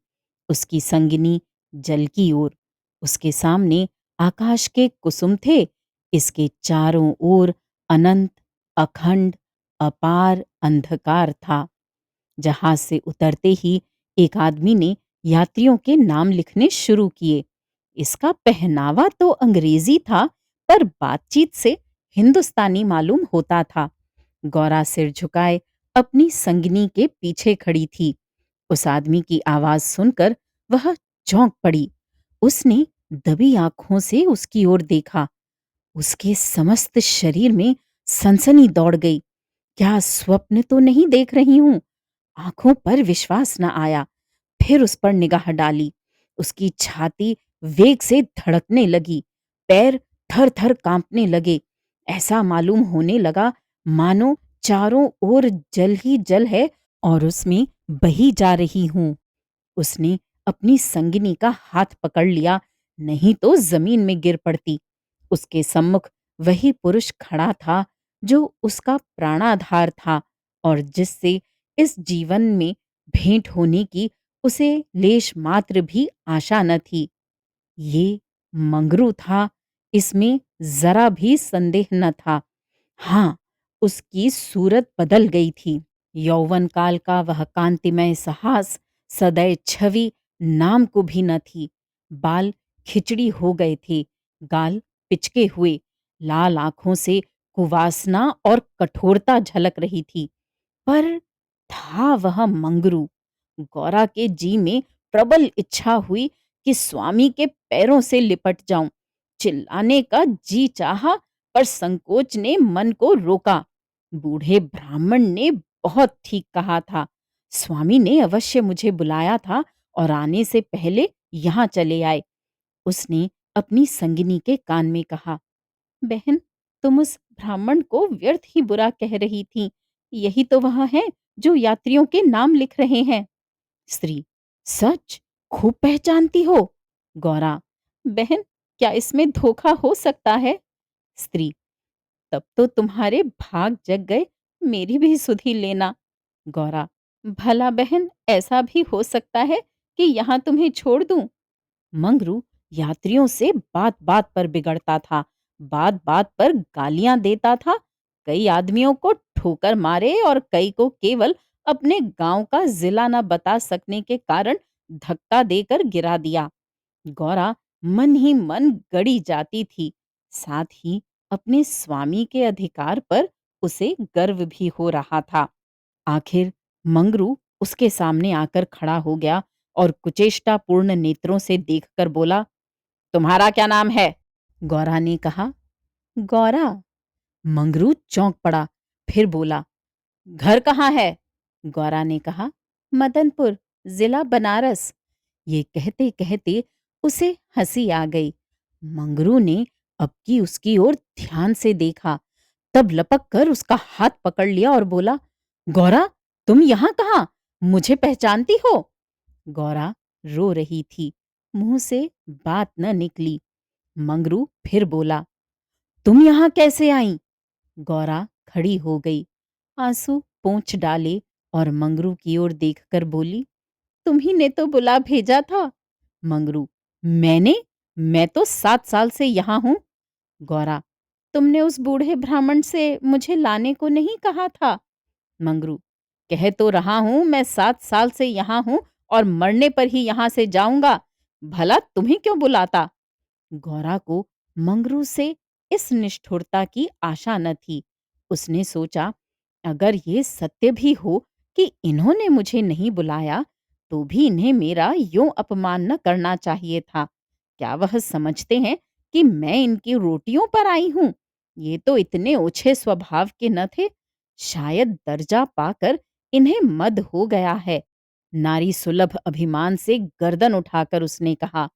उसकी संगिनी जल की ओर। उसके सामने आकाश के कुसुम थे, इसके चारों ओर अनंत, अखंड, अपार अंधकार था। जहाज से उतरते ही एक आदमी ने यात्रियों के नाम लिखने शुरू किए। इसका पहनावा तो अंग्रेजी था, पर बातचीत से हिंदुस्तानी मालूम होता था। गौरा सिर झुकाए अपनी संगिनी के पीछे खड़ी थी। उस आदमी की आवाज सुनकर वह चौंक पड़ी। उसने दबी आंखों से उसकी ओर देखा। उसके समस्त शरीर में सनसनी दौड़ गई। क्या स्वप्न तो नहीं देख रही हूं? आंखों पर विश्वास न आया। फिर उस पर निगाह डाली। उसकी छाती वेग से धड़कने लगी, पैर थर थर कांपने लगे। ऐसा मालूम होने लगा मानो चारों ओर जल ही जल है और उसमें बही जा रही हूं। उसने अपनी संगिनी का हाथ पकड़ लिया, नहीं तो जमीन में गिर पड़ती। उसके सम्मुख वही पुरुष खड़ा था जो उसका प्राणाधार था और जिससे इस जीवन में भेंट होने की उसे लेश मात्र भी आशा न थी। ये मंगरू था, इसमें जरा भी संदेह न था। हाँ, उसकी सूरत बदल गई थी। यौवन काल का वह कांतिमय सहास सदैव छवि नाम को भी न थी। बाल खिचड़ी हो गए थे, गाल पिचके हुए, लाल आंखों से कुवासना और कठोरता झलक रही थी। पर था वह मंगरू। गौरा के जी में प्रबल इच्छा हुई कि स्वामी के पैरों से लिपट जाऊं। चिल्लाने का जी चाहा, पर संकोच ने मन को रोका। बूढ़े ब्राह्मण ने बहुत ठीक कहा था। स्वामी ने अवश्य मुझे बुलाया था और आने से पहले यहाँ चले आए। उसने अपनी संगिनी के कान में कहा, बहन, तुम उस ब्राह्मण को व्यर्थ ही बुरा कह रही थी। यही तो वह है जो यात्रियों के नाम लिख रहे हैं। स्त्री, सच? खूब पहचानती हो? गौरा, बहन, क्या इसमें धोखा हो सकता है? स्त्री, तब तो तुम्हारे भाग जग गए, मेरी भी सुधि लेना। गौरा, भला बहन, ऐसा भी हो सकता है कि यहाँ तुम्हें छोड़ दूं? मंगरू यात्रियों से बात बात पर बिगड़ता था, बात बात पर गालियां देता था। कई आदमियों को ठोकर मारे और कई को केवल अपने गांव का जिला न बता सकने के कारण धक्का देकर गिरा दिया। गौरा मन ही मन गड़ी जाती थी। साथ ही अपने स्वामी के अधिकार पर उसे गर्व भी हो रहा था। आखिर मंगरू उसके सामने आकर खड़ा हो गया और कुचेष्टापूर्ण नेत्रों से देखकर बोला, तुम्हारा क्या नाम है? गौरा ने कहा, गौरा। मंगरू चौंक पड़ा, फिर बोला, घर कहाँ है? गौरा ने कहा, मदनपुर, जिला बनारस। ये कहते कहते उसे हंसी आ गई। मंगरू ने अब की उसकी ओर ध्यान से देखा, तब लपक कर उसका हाथ पकड़ लिया और बोला, गौरा, तुम यहाँ कहाँ? मुझे पहचानती हो? गौरा रो रही थी, मुंह से बात न निकली। मंगरू फिर बोला, तुम यहाँ कैसे आई? गौरा खड़ी हो गई, आंसू पोंछ डाले और मंगरू की ओर देखकर बोली, तुम्ही ने तो बुला भेजा था। मंगरू, मैंने? मैं तो 7 साल से यहाँ हूं। गौरा, तुमने उस बूढ़े ब्राह्मण से मुझे लाने को नहीं कहा था? मंगरू, कह तो रहा हूं मैं 7 साल से यहाँ हूं और मरने पर ही यहाँ से जाऊंगा। भला तुम्हें क्यों बुलाता? गौरा को मंगरू से इस निष्ठुरता की आशा न थी। उसने सोचा, अगर ये सत्य भी हो कि इन्होंने मुझे नहीं बुलाया, तो भी इन्हें मेरा यूं अपमान न करना चाहिए था। क्या वह समझते हैं कि मैं इनकी रोटियों पर आई हूं? ये तो इतने ओछे स्वभाव के न थे। शायद दर्जा पाकर इन्हें मद हो गया है। नारी सुलभ अभिमान से गर्दन उठाकर उसने कहा,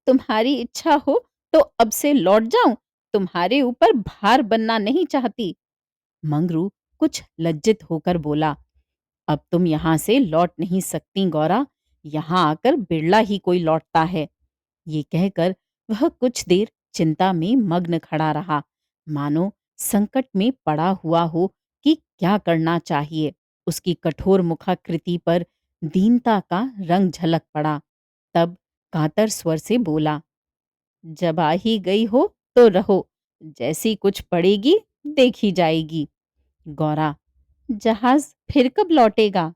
तुम्हारी इच्छा हो तो अब से लौट जाऊं। तुम्हारे ऊपर भार बनना नहीं चाहती। मंगरू कुछ लज्जित होकर बोला, अब तुम यहां से लौट नहीं सकती गौरा। यहां आकर बिरला ही कोई लौटता है। ये कहकर वह कुछ देर चिंता में मग्न खड़ा रहा, मानो संकट में पड़ा हुआ हो कि क्या करना चाहिए। उसकी कठोर मुखाकृति पर दीनता का रंग झलक पड़ा। तब कातर स्वर से बोला, जब आ ही गई हो तो रहो, जैसी कुछ पड़ेगी देखी जाएगी। गौरा, जहाज फिर कब लौटेगा?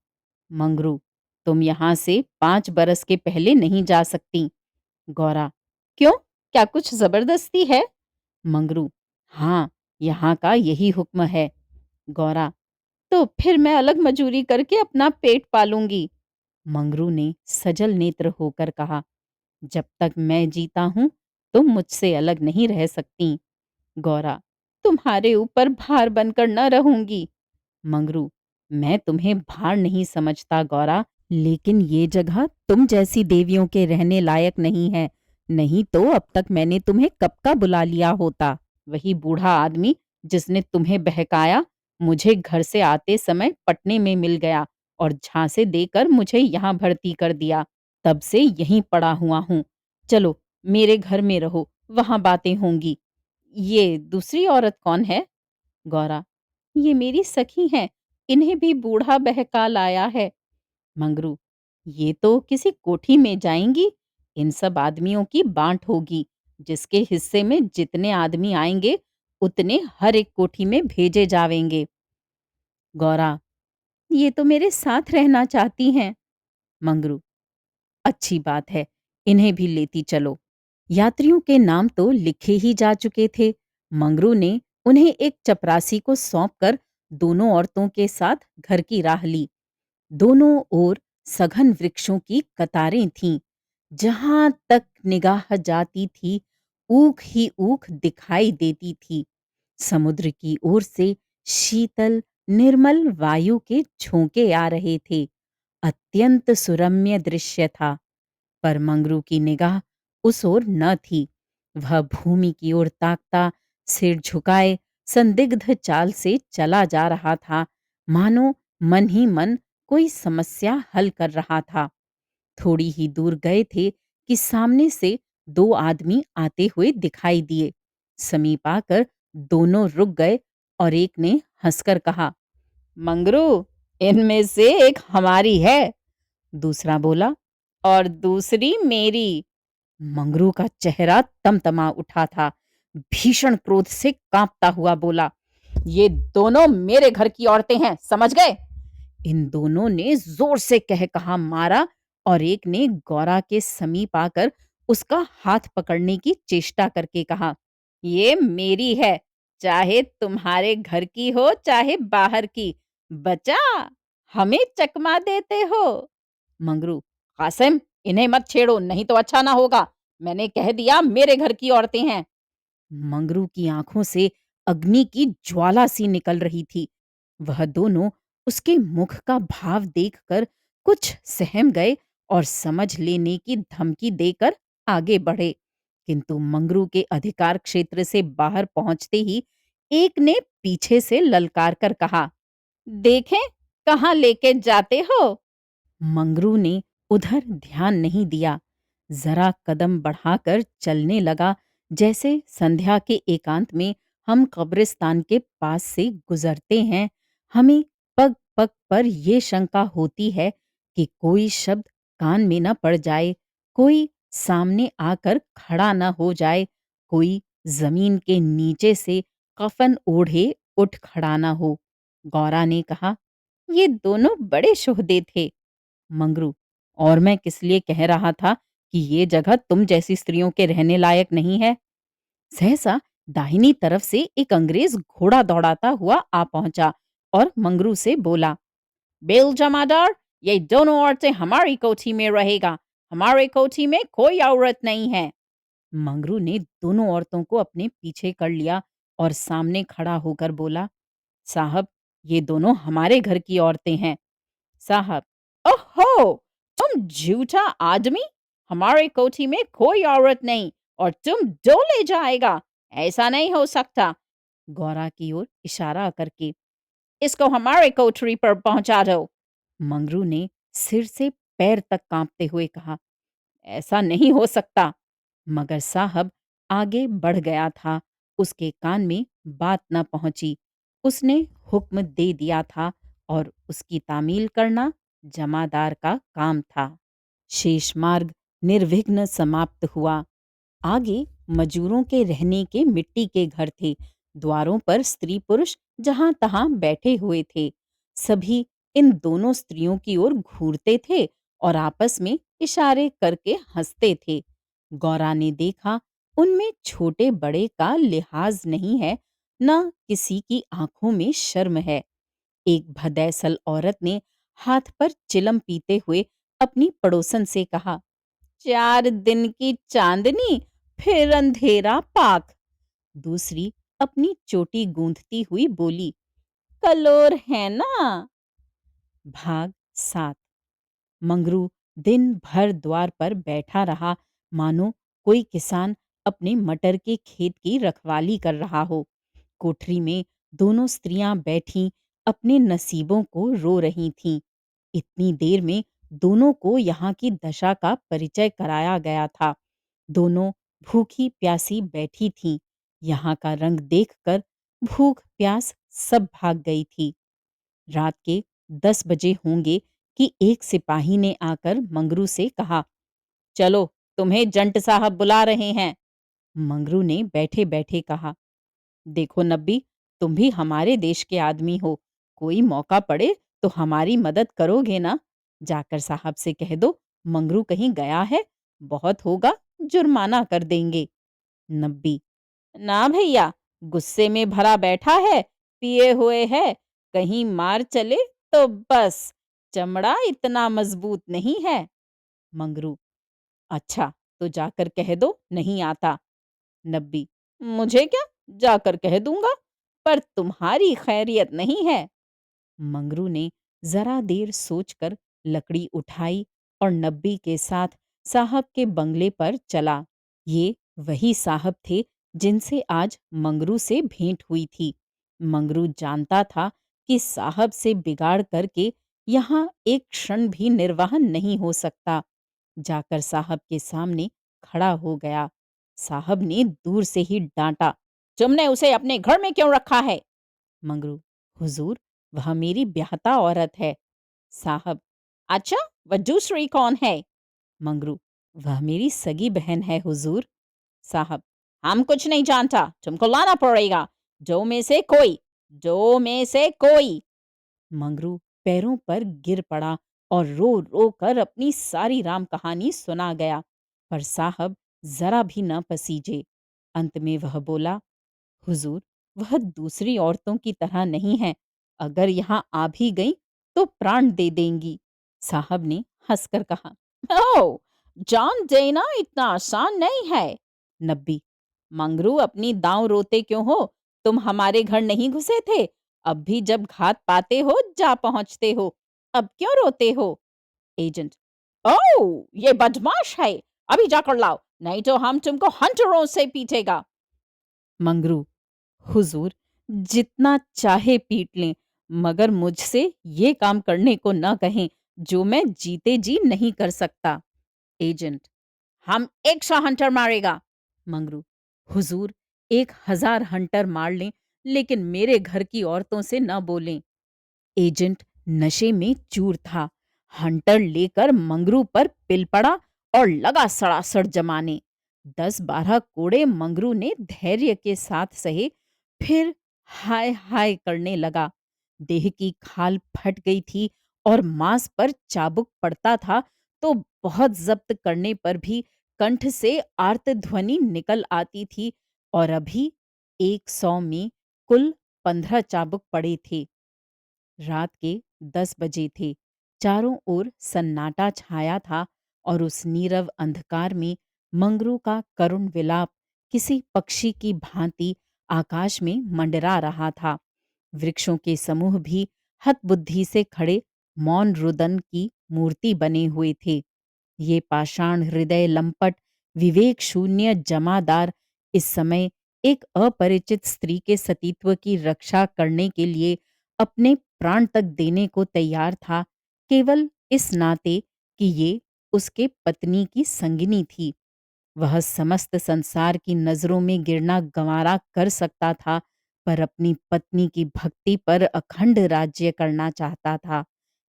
मंगरू, तुम यहां से 5 बरस के पहले नहीं जा सकती। गौरा, क्यों? क्या कुछ जबरदस्ती है? मंगरू, हाँ, यहाँ का यही हुक्म है। गौरा, तो फिर मैं अलग मजूरी करके अपना पेट पालूंगी। मंगरू ने सजल नेत्र होकर कहा, जब तक मैं जीता हूं तुम मुझसे अलग नहीं रह सकती। गौरा, तुम्हारे ऊपर भार बनकर न रहूंगी। मंगरू, मैं तुम्हें भार नहीं समझता गौरा, लेकिन ये जगह तुम जैसी देवियों के रहने लायक नहीं है। नहीं तो अब तक मैंने तुम्हें कब का बुला लिया होता। वही बूढ़ा आदमी जिसने तुम्हें बहकाया, मुझे घर से आते समय पटने में मिल गया और झांसे देकर मुझे यहाँ भर्ती कर दिया। तब से यहीं पड़ा हुआ हूँ। चलो मेरे घर में रहो, वहां बातें होंगी। ये दूसरी औरत कौन है? गौरा, ये मेरी सखी हैं। इन्हें भी बूढ़ा बहका लाया है। मंगरू, ये तो किसी कोठी में जाएंगी। इन सब आदमियों की बांट होगी। जिसके हिस्से में जितने आदमी आएंगे उतने हर एक कोठी में भेजे जावेंगे। गौरा, ये तो मेरे साथ रहना चाहती हैं। मंगरू, अच्छी बात है, इन्हें भी लेती चलो। यात्रियों के नाम तो लिखे ही जा चुके थे। मंगरू ने उन्हें एक चपरासी को सौंपकर दोनों औरतों के साथ घर की राह ली। दोनों ओर सघन वृक्षों की कतारें थीं। जहां तक निगाह जाती थी, ऊख ही ऊख दिखाई देती थी। समुद्र की ओर से शीतल निर्मल वायु के झोंके आ रहे थे। अत्यंत सुरम्य दृश्य था। पर मंगरू की निगाह उस ओर न थी। वह भूमि की ओर ताकता, सिर झुकाए संदिग्ध चाल से चला जा रहा था, मानो मन ही मन कोई समस्या हल कर रहा था। थोड़ी ही दूर गए थे कि सामने से 2 आदमी आते हुए दिखाई दिए। समीप आकर दोनों रुक गए और एक ने हंसकर कहा, मंगरू, इनमें से एक हमारी है, दूसरा बोला, और दूसरी मेरी। मंगरू का चेहरा तमतमा उठा था। भीषण क्रोध से कांपता हुआ बोला, ये दोनों मेरे घर की औरतें हैं, समझ गए? इन दोनों ने जोर से कह कहा मारा और एक ने गौरा के समीप आकर उसका हाथ पकड़ने की चेष्टा करके कहा, ये मेरी है, चाहे तुम्हारे घर की हो चाहे बाहर की। बचा, हमें चकमा देते हो। मंगरू, कासिम, इन्हें मत छेड़ो, नहीं तो अच्छा ना होगा। मैंने कह दिया मेरे घर की औरतें हैं। मंगरू की आंखों से अग्नि की ज्वाला सी निकल रही थी। वह दोनों उसके मुख का भाव देखकर कुछ सहम गए और समझ लेने की धमकी देकर आगे बढ़े, किंतु मंगरू के अधिकार क्षेत्र से बाहर पहुंचते ही एक ने पीछे से ललकार कर कहा, देखें कहाँ लेके जाते हो। मंगरू ने उधर ध्यान नहीं दिया, जरा कदम बढ़ाकर चलने लगा, जैसे संध्या के एकांत में हम कब्रिस्तान के पास से गुजरते हैं। हमें पग पग पर ये शंका होती है कि कोई शब्द कान में न पड़ जाए, कोई सामने आकर खड़ा न हो जाए, कोई जमीन के नीचे से कफन ओढ़े उठ खड़ा न हो। गौरा ने कहा, ये दोनों बड़े शोहदे थे। मंगरू, और मैं किस लिए कह रहा था कि ये जगह तुम जैसी स्त्रियों के रहने लायक नहीं है। सहसा दाहिनी तरफ से एक अंग्रेज घोड़ा दौड़ाता हुआ आ पहुंचा और मंगरू से बोला, बेल जमादार, ये दोनों औरतें हमारी कोठी में रहेगा, हमारे कोठी में कोई औरत नहीं है। मंगरू ने दोनों औरतों को अपने पीछे कर लिया और सामने खड़ा होकर बोला, साहब, ये दोनों हमारे घर की औरतें हैं। साहब, ओहो, तुम झूठा आदमी, हमारे कोठी में कोई औरत नहीं और तुम डोले जाएगा, ऐसा नहीं हो सकता। गौरा की ओर इशारा करके, इसको हमारे कोठरी पर पहुंचा दो। मंगरू ने सिर से पैर तक कांपते हुए कहा, ऐसा नहीं हो सकता। मगर साहब आगे बढ़ गया था, उसके कान में बात न पहुंची। उसने हुक्म दे दिया था और उसकी तामील करना जमादार का काम था। शेष मार्ग निर्विघ्न समाप्त हुआ। आगे मजूरों के रहने के मिट्टी के घर थे। द्वारों पर स्त्री पुरुष जहां तहां बैठे हुए थे। सभी इन दोनों स्त्रियों की ओर घूरते थे और आपस में इशारे करके हंसते थे। गौरा ने देखा, उनमें छोटे बड़े का लिहाज नहीं है, न किसी की आंखों में शर्म है। एक भदैसल औरत ने हाथ पर चिलम पीते हुए अपनी पड़ोसन से कहा, 4 दिन की चांदनी फिर अंधेरा पाक। दूसरी अपनी चोटी गूंथती हुई बोली, कलोर है ना। भाग 7। मंगरू दिन भर द्वार पर बैठा रहा, मानो कोई किसान अपने मटर के खेत की रखवाली कर रहा हो। कोठरी में दोनों स्त्रियां बैठी अपने नसीबों को रो रही थीं। इतनी देर में दोनों को यहाँ की दशा का परिचय कराया गया था। दोनों भूखी प्यासी बैठी थीं। यहाँ का रंग देखकर भूख प्यास सब भाग गई थी। रात के 10 बजे होंगे कि एक सिपाही ने आकर मंगरू से कहा, चलो, तुम्हें जंट साहब बुला रहे हैं। मंगरू ने बैठे बैठे कहा, देखो नब्बी, तुम भी हमारे देश के आदमी हो, कोई मौका पड़े तो हमारी मदद करोगे ना? जाकर साहब से कह दो मंगरू कहीं गया है, बहुत होगा जुर्माना कर देंगे। नब्बी, ना भैया, गुस्से में भरा बैठा है, पिए हुए है, कहीं मार चले तो बस, चमड़ा इतना मजबूत नहीं है। मंगरू, अच्छा, तो जाकर कह दो नहीं आता। नब्बी, मुझे क्या, जाकर कह दूंगा, पर तुम्हारी खैरियत नहीं है। मंगरू ने जरा देर सोचकर लकड़ी उठाई और नब्बी के साथ साहब के बंगले पर चला। ये वही साहब थे जिनसे आज मंगरू से भेंट हुई थी। मंगरू जानता था कि साहब से बिगाड़ करके यहाँ एक क्षण भी निर्वाह नहीं हो सकता। जाकर साहब के सामने खड़ा हो गया। साहब ने दूर से ही डांटा, तुमने उसे अपने घर में क्यों रखा है? मंगरू, हुजूर, वह मेरी ब्याहता औरत है। साहब, अच्छा, वह दूसरी कौन है? मंगरू, वह मेरी सगी बहन है हुजूर। साहब, हम कुछ नहीं जानता, तुमको लाना पड़ेगा। दो में से कोई, दो में से कोई। मंगरू पैरों पर गिर पड़ा और रो रो कर अपनी सारी राम कहानी सुना गया, पर साहब जरा भी न पसीजे। अंत में वह बोला, हुजूर, वह दूसरी औरतों की तरह नहीं है। अगर यहाँ आ भी गई तो प्राण दे देंगी। साहब ने हंसकर कहा, ओ, जान देना इतना आसान नहीं है। नब्बी, मंगरू, अपनी दांव रोते क्यों हो? तुम हमारे घर नहीं घुसे थे? अब भी जब घात पाते हो जा पहुंचते हो। अब क्यों रोते हो? एजेंट, ओ, ये बदमाश है। अभी जाकर लाओ, नहीं तो हम तुमको हंटरों से पीटेगा। मंगरू, हुजूर, जितना चाहे पीट लें, मगर मुझसे ये काम करने को न कहें जो मैं जीते जी नहीं कर सकता। एजेंट, हम 100 हंटर मारेगा। मंगरू, हुजूर, 1000 हंटर मार लें, लेकिन मेरे घर की औरतों से न बोलें। एजेंट नशे में चूर था। हंटर लेकर मंगरू पर पिल पड़ा और लगा सड़ासड़ जमाने। 10-12 कोड़े मंगरू ने धैर्य के साथ सहे, फिर हाय हाय करने लगा। देह की खाल फट गई थी और मांस पर चाबुक पड़ता था, तो बहुत जब्त करने पर भी कंठ से आर्त ध्वनि निकल आती थी। और अभी 100 में कुल 15 चाबुक पड़े थे। रात के 10 बजे थे। चारों ओर सन्नाटा छाया था और उस नीरव अंधकार में मंगरू का करुण विलाप किसी पक्षी की भांति आकाश में मंडरा रहा था। वृक्षों के समूह भी हतबुद्धि से खड़े मौन रुदन की मूर्ति बने हुए थे। ये पाषाण हृदय लंपट विवेक शून्य जमादार इस समय एक अपरिचित स्त्री के सतीत्व की रक्षा करने के लिए अपने प्राण तक देने को तैयार था, केवल इस नाते कि ये उसके पत्नी की संगिनी थी। वह समस्त संसार की नजरों में गिरना गंवारा कर सकता था, पर अपनी पत्नी की भक्ति पर अखंड राज्य करना चाहता था।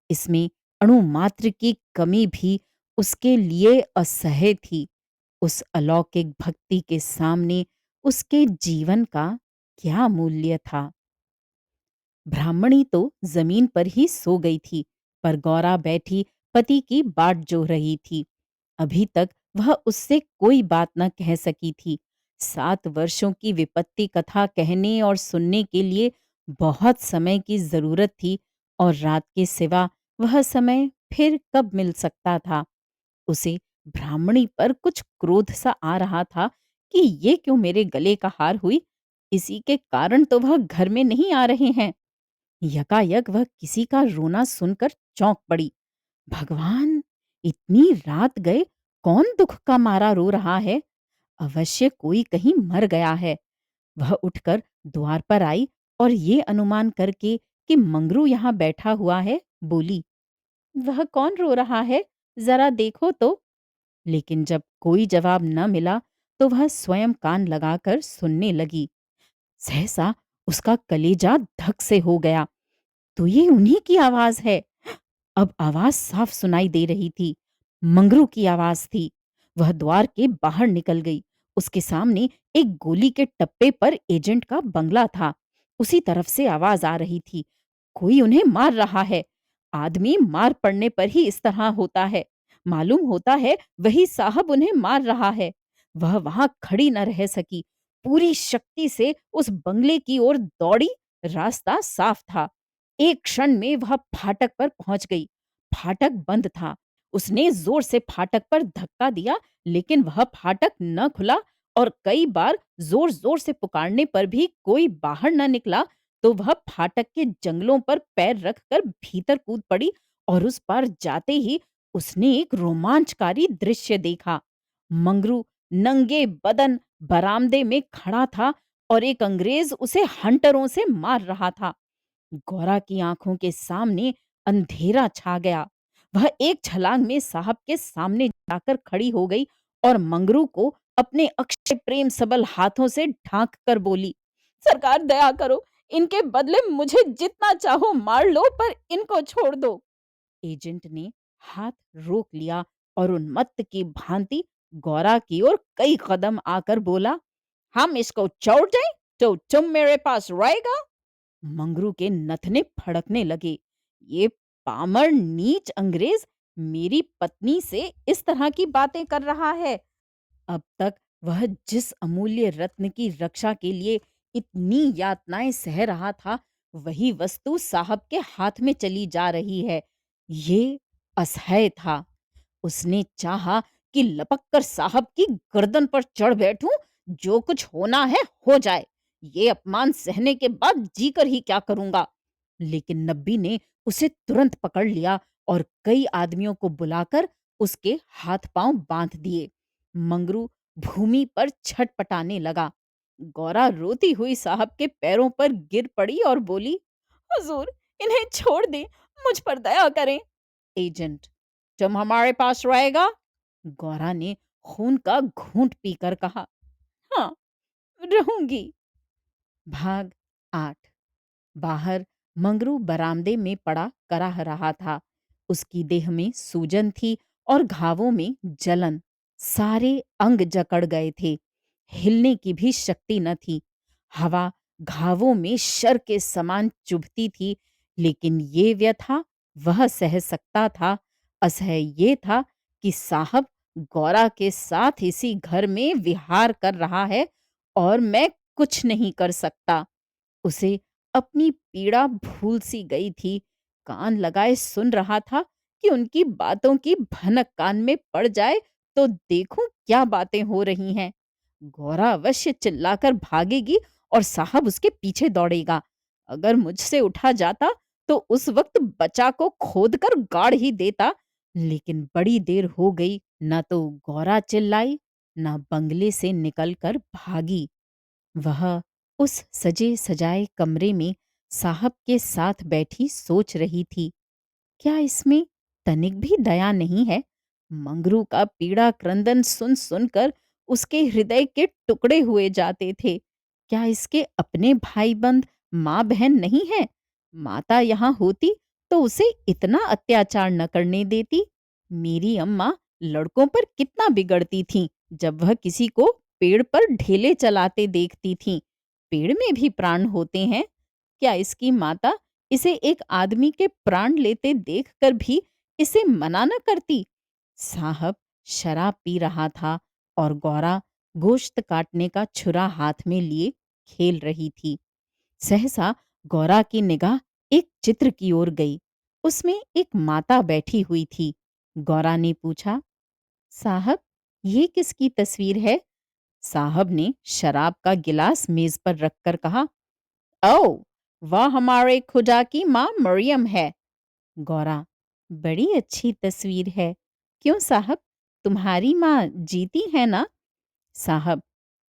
इसमें अणु मात्र की कमी भी उसके लिए असह्य थी। उस अलौकिक भक्ति के सामने उसके जीवन का क्या मूल्य था? ब्राह्मणी तो जमीन पर ही सो गई थी, पर गौरा बैठी पति की बाट जो रही थी। अभी तक वह उससे कोई बात न कह सकी थी। 7 वर्षों की विपत्ति कथा कहने और सुनने के लिए बहुत समय की जरूरत थी, और रात के सिवा वह समय फिर कब मिल सकता था? उसे ब्राह्मणी पर कुछ क्रोध सा आ रहा था कि ये क्यों मेरे गले का हार हुई? इसी के कारण तो वह घर में नहीं आ रहे हैं। यकायक वह किसी का रोना सुनकर चौंक पड़ी। भगवान! इतनी रात गए कौन दुख का मारा रो रहा है? अवश्य कोई कहीं मर गया है। वह उठकर द्वार पर आई और ये अनुमान करके कि मंगरू यहाँ बैठा हुआ है, बोली, वह कौन रो रहा है? जरा देखो तो। लेकिन जब कोई जवाब न मिला तो वह स्वयं कान लगाकर सुनने लगी। सहसा उसका कलेजा धक से हो गया। तो ये उन्हीं की आवाज है। अब आवाज साफ सुनाई दे रही थी। मंगरू की आवाज थी। वह द्वार के बाहर निकल गई। उसके सामने एक गोली के टप्पे पर एजेंट का बंगला था। उसी तरफ से आवाज आ रही थी। कोई उन्हें मार रहा है। आदमी मार पड़ने पर ही इस तरह होता है। मालूम होता है वही साहब उन्हें मार रहा है। वह वहां खड़ी न रह सकी। पूरी शक्ति से उस बंगले की ओर दौड़ी। रास्ता साफ था। एक क्षण में वह फाटक पर पहुंच गई। फाटक बंद था। उसने जोर से फाटक पर धक्का दिया, लेकिन वह फाटक न खुला, और कई बार जोर जोर से पुकारने पर भी कोई बाहर न निकला। तो वह फाटक के जंगलों पर पैर रखकर भीतर कूद पड़ी, और उस पार जाते ही उसने एक रोमांचकारी दृश्य देखा। मंगरू नंगे बदन बरामदे में खड़ा था और एक अंग्रेज उसे हंटरों से मार रहा था। गौरा की आंखों के सामने अंधेरा छा गया। वह एक छलांग में साहब के सामने जाकर खड़ी हो गई और मंगरू को अपने अक्षय प्रेम सबल हाथों से ढांक कर बोली, सरकार दया करो, इनके बदले मुझे जितना चाहो मार लो, पर इनको छोड़ दो। एजेंट ने हाथ रोक लिया और उन्मत्त की भांति गौरा की ओर कई कदम आकर बोला, हम इसको छोड़ जाएं तो तुम मेरे पास रहेगा? मंगरू के नथने फड़कने लगे। ये पामर नीच अंग्रेज मेरी पत्नी से इस तरह की बातें कर रहा है। अब तक वह जिस अमूल्य रत्न की रक्षा के लिए इतनी यातनाएं सह रहा था, वही वस्तु साहब के हाथ में चली जा रही है। ये असह्य था। उसने चाहा कि लपक कर साहब की गर्दन पर चढ़ बैठूं, जो कुछ होना है हो जाए। ये अपमान सहने के बाद जीकर ही क्या करूंगा। लेकिन नब्बी ने उसे तुरंत पकड़ लिया और कई आदमियों को बुलाकर उसके हाथ पांव बांध दिए। मंगरू भूमि पर छटपटाने लगा। गौरा रोती हुई साहब के पैरों पर गिर पड़ी और बोली, हुजूर, इन्हें छोड़ दें, मुझ पर दया करें। एजेंट, तुम हमारे पास रहेगा? गौरा ने खून का घूंट पीकर कहा, हाँ, रहूंगी। भाग 8। बाहर मंगरू बरामदे में पड़ा कराह रहा था। उसकी देह में सूजन थी और घावों में जलन। सारे अंग जकड़ गए थे। हिलने की भी शक्ति न थी। हवा घावों में शर के समान चुभती थी, लेकिन ये व्यथा वह सह सकता था। असह्य ये था कि साहब गौरा के साथ इसी घर में विहार कर रहा है और मैं कुछ नहीं कर सकता। उसे अपनी पीड़ा भूल सी गई थी। कान लगाए सुन रहा था कि उनकी बातों की भनक कान में पड़ जाए तो देखूं क्या बातें हो रही हैं। गौरा अवश्य चिल्लाकर भागेगी और साहब उसके पीछे दौड़ेगा। अगर मुझसे उठा जाता तो उस वक्त बचा को खोदकर गाड़ ही देता। लेकिन बड़ी देर हो गई, न तो गौरा चिल्लाई, न बंगले से निकलकर भागी। वह उस सजे सजाए कमरे में साहब के साथ बैठी सोच रही थी, क्या इसमें तनिक भी दया नहीं है? मंगरू का पीड़ा क्रंदन सुन सुनकर उसके हृदय के टुकड़े हुए जाते थे। क्या इसके अपने भाई बंद माँ बहन नहीं है? माता यहाँ होती तो उसे इतना अत्याचार न करने देती। मेरी अम्मा लड़कों पर कितना बिगड़ती थीं जब वह किसी को पेड़ पर ढेले चलाते देखती थीं। पेड़ में भी प्राण होते हैं। क्या इसकी माता इसे एक आदमी के प्राण लेते देखकर भी इसे मना न करती? साहब शराब पी रहा था और गौरा गोश्त काटने का छुरा हाथ में लिए खेल रही थी। सहसा गौरा की निगाह एक चित्र की ओर गई। उसमें एक माता बैठी हुई थी। गौरा ने पूछा, साहब, ये किसकी तस्वीर है? साहब ने शराब का गिलास मेज पर रखकर कहा, ओ, वह हमारे खुदा की माँ मरियम है। गौरा, बड़ी अच्छी तस्वीर है। क्यों साहब, तुम्हारी माँ जीती है ना? साहब,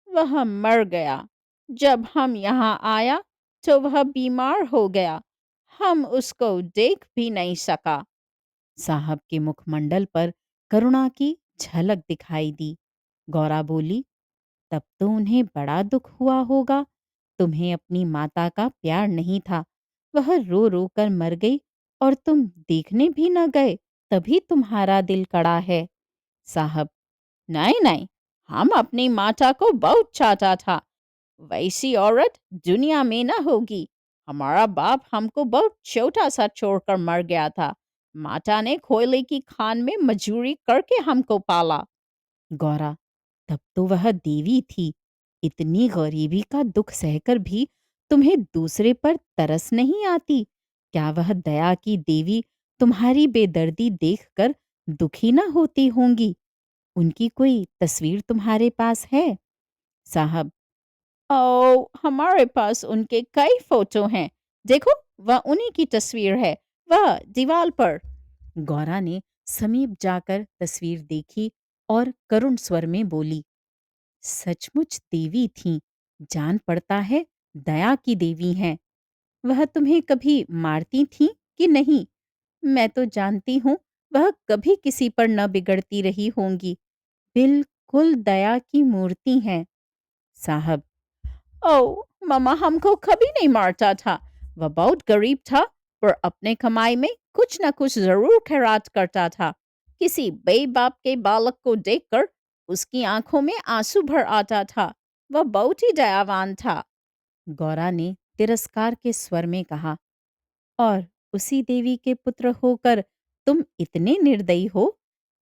वह मर गया। जब हम यहाँ आया तो वह बीमार हो गया। हम उसको देख भी नहीं सका। साहब के मुखमंडल पर करुणा की झलक दिखाई दी। गौरा बोली, तब तो उन्हें बड़ा दुख हुआ होगा। तुम्हें अपनी माता का प्यार नहीं था। वह रो रो कर मर गई और तुम देखने भी न गए, तभी तुम्हारा दिल कड़ा है। साहब, नहीं नहीं, हम अपनी माता को बहुत चाहता था। वैसी औरत दुनिया में न होगी। हमारा बाप हमको बहुत छोटा सा छोड़कर मर गया था। माता ने कोयले की खान में मजूरी करके हमको पाला। गौरा, तब तो वह देवी थी। इतनी गरीबी का दुख सहकर भी तुम्हें दूसरे पर तरस नहीं आती? क्या वह दया की देवी तुम्हारी बेदर्दी देखकर दुखी न होती होंगी? उनकी कोई तस्वीर तुम्हारे पास है? साहब, ओ, हमारे पास उनके कई फोटो हैं। देखो, वह उन्हीं की तस्वीर है, वह दीवार पर। गौरा ने समीप जाकर तस्वीर देखी और करुण स्वर में बोली, सचमुच देवी थीं। जान पड़ता है दया की देवी हैं। वह तुम्हें कभी मारती थीं कि नहीं? मैं तो जानती हूँ वह कभी किसी पर न बिगड़ती रही होंगी। बिल्कुल दया की मूर्ति हैं। साहब, ओह, मामा हमको कभी नहीं मारता था। वह बहुत गरीब था, पर अपने कमाई में कुछ न कुछ जरूर खैरात करता था। किसी बेबाप के बालक को देखकर उसकी आंखों में आंसू भर आता था। वह बहुत ही दयावान था। गौरा ने तिरस्कार के स्वर में कहा, और उसी देवी के पुत्र होकर तुम इतने निर्दयी हो?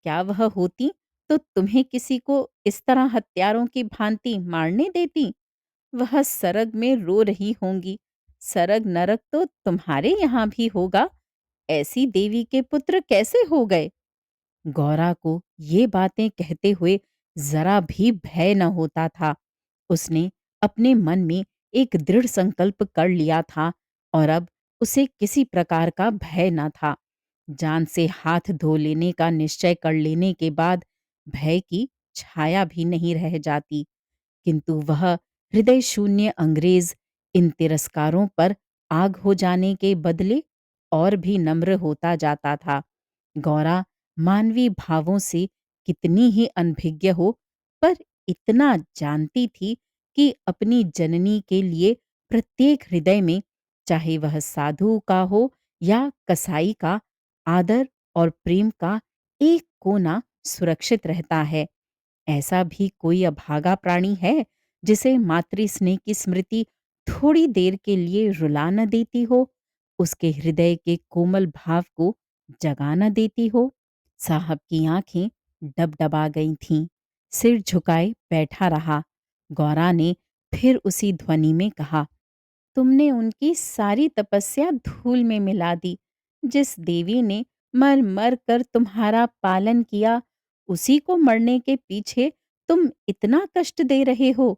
क्या वह होती तो तुम्हें किसी को इस तरह हत्यारों की भांति मारने देती? वह सरग में रो रही होंगी। सरग नरक तो तुम्हारे यहाँ भी होगा। ऐसी देवी के पुत्र कैसे हो गए? गौरा को ये बातें कहते हुए जरा भी भय न होता था। उसने अपने मन में एक दृढ़ संकल्प कर लिया था और अब उसे किसी प्रकार का भय न था। जान से हाथ धो लेने का निश्चय कर लेने के बाद भय की छाया भी नहीं रह जाती। किंतु वह हृदय शून्य अंग्रेज इन तिरस्कारों पर आग हो जाने के बदले और भी नम्र होता जाता था। गौरा मानवीय भावों से कितनी ही अनभिज्ञ हो, पर इतना जानती थी कि अपनी जननी के लिए प्रत्येक हृदय में, चाहे वह साधु का हो या कसाई का, आदर और प्रेम का एक कोना सुरक्षित रहता है। ऐसा भी कोई अभागा प्राणी है जिसे मातृ स्नेह की स्मृति थोड़ी देर के लिए रुला न देती हो, उसके हृदय के कोमल भाव को जगा न देती हो? साहब की आंखें डबडबा गई थीं। सिर झुकाए बैठा रहा। गौरा ने फिर उसी ध्वनि में कहा, तुमने उनकी सारी तपस्या धूल में मिला दी। जिस देवी ने मर मर कर तुम्हारा पालन किया, उसी को मरने के पीछे तुम इतना कष्ट दे रहे हो।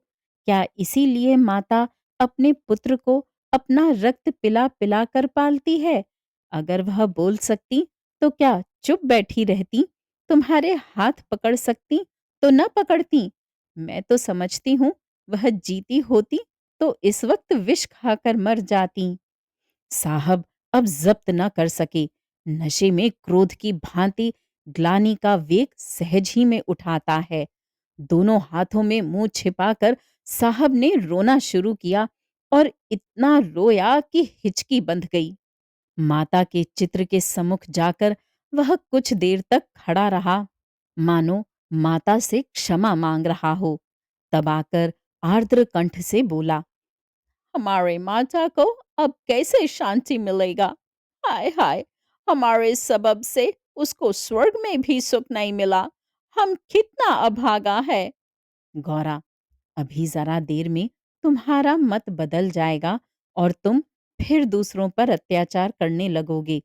क्या इसीलिए माता अपने पुत्र को अपना रक्त पिला पिला कर पालती है? अगर वह बोल सकती तो क्या चुप बैठी रहती? तुम्हारे हाथ पकड़ सकती तो न पकड़ती? मैं तो समझती हूँ वह जीती होती तो इस वक्त विष खाकर मर जाती। साहब अब जब्त न कर सके। नशे में क्रोध की भांति ग्लानि का वेग सहज ही में उठाता है। दोनों हाथों में मुंह छिपाकर साहब ने रोना शुरू किया और इतना रोया कि हिचकी बंध गई। माता के चित्र के सम्मुख जाकर वह कुछ देर तक खड़ा रहा, मानो माता से क्षमा मांग रहा हो। तब आकर आर्द्र कंठ से बोला, हमारे माता को अब कैसे शांति मिलेगा? हाय हाय, हमारे सबब से उसको स्वर्ग में भी सुख नहीं मिला। हम कितना अभागा है। गौरा, अभी जरा देर में तुम्हारा मत बदल जाएगा और तुम फिर दूसरों पर अत्याचार करने लगोगे।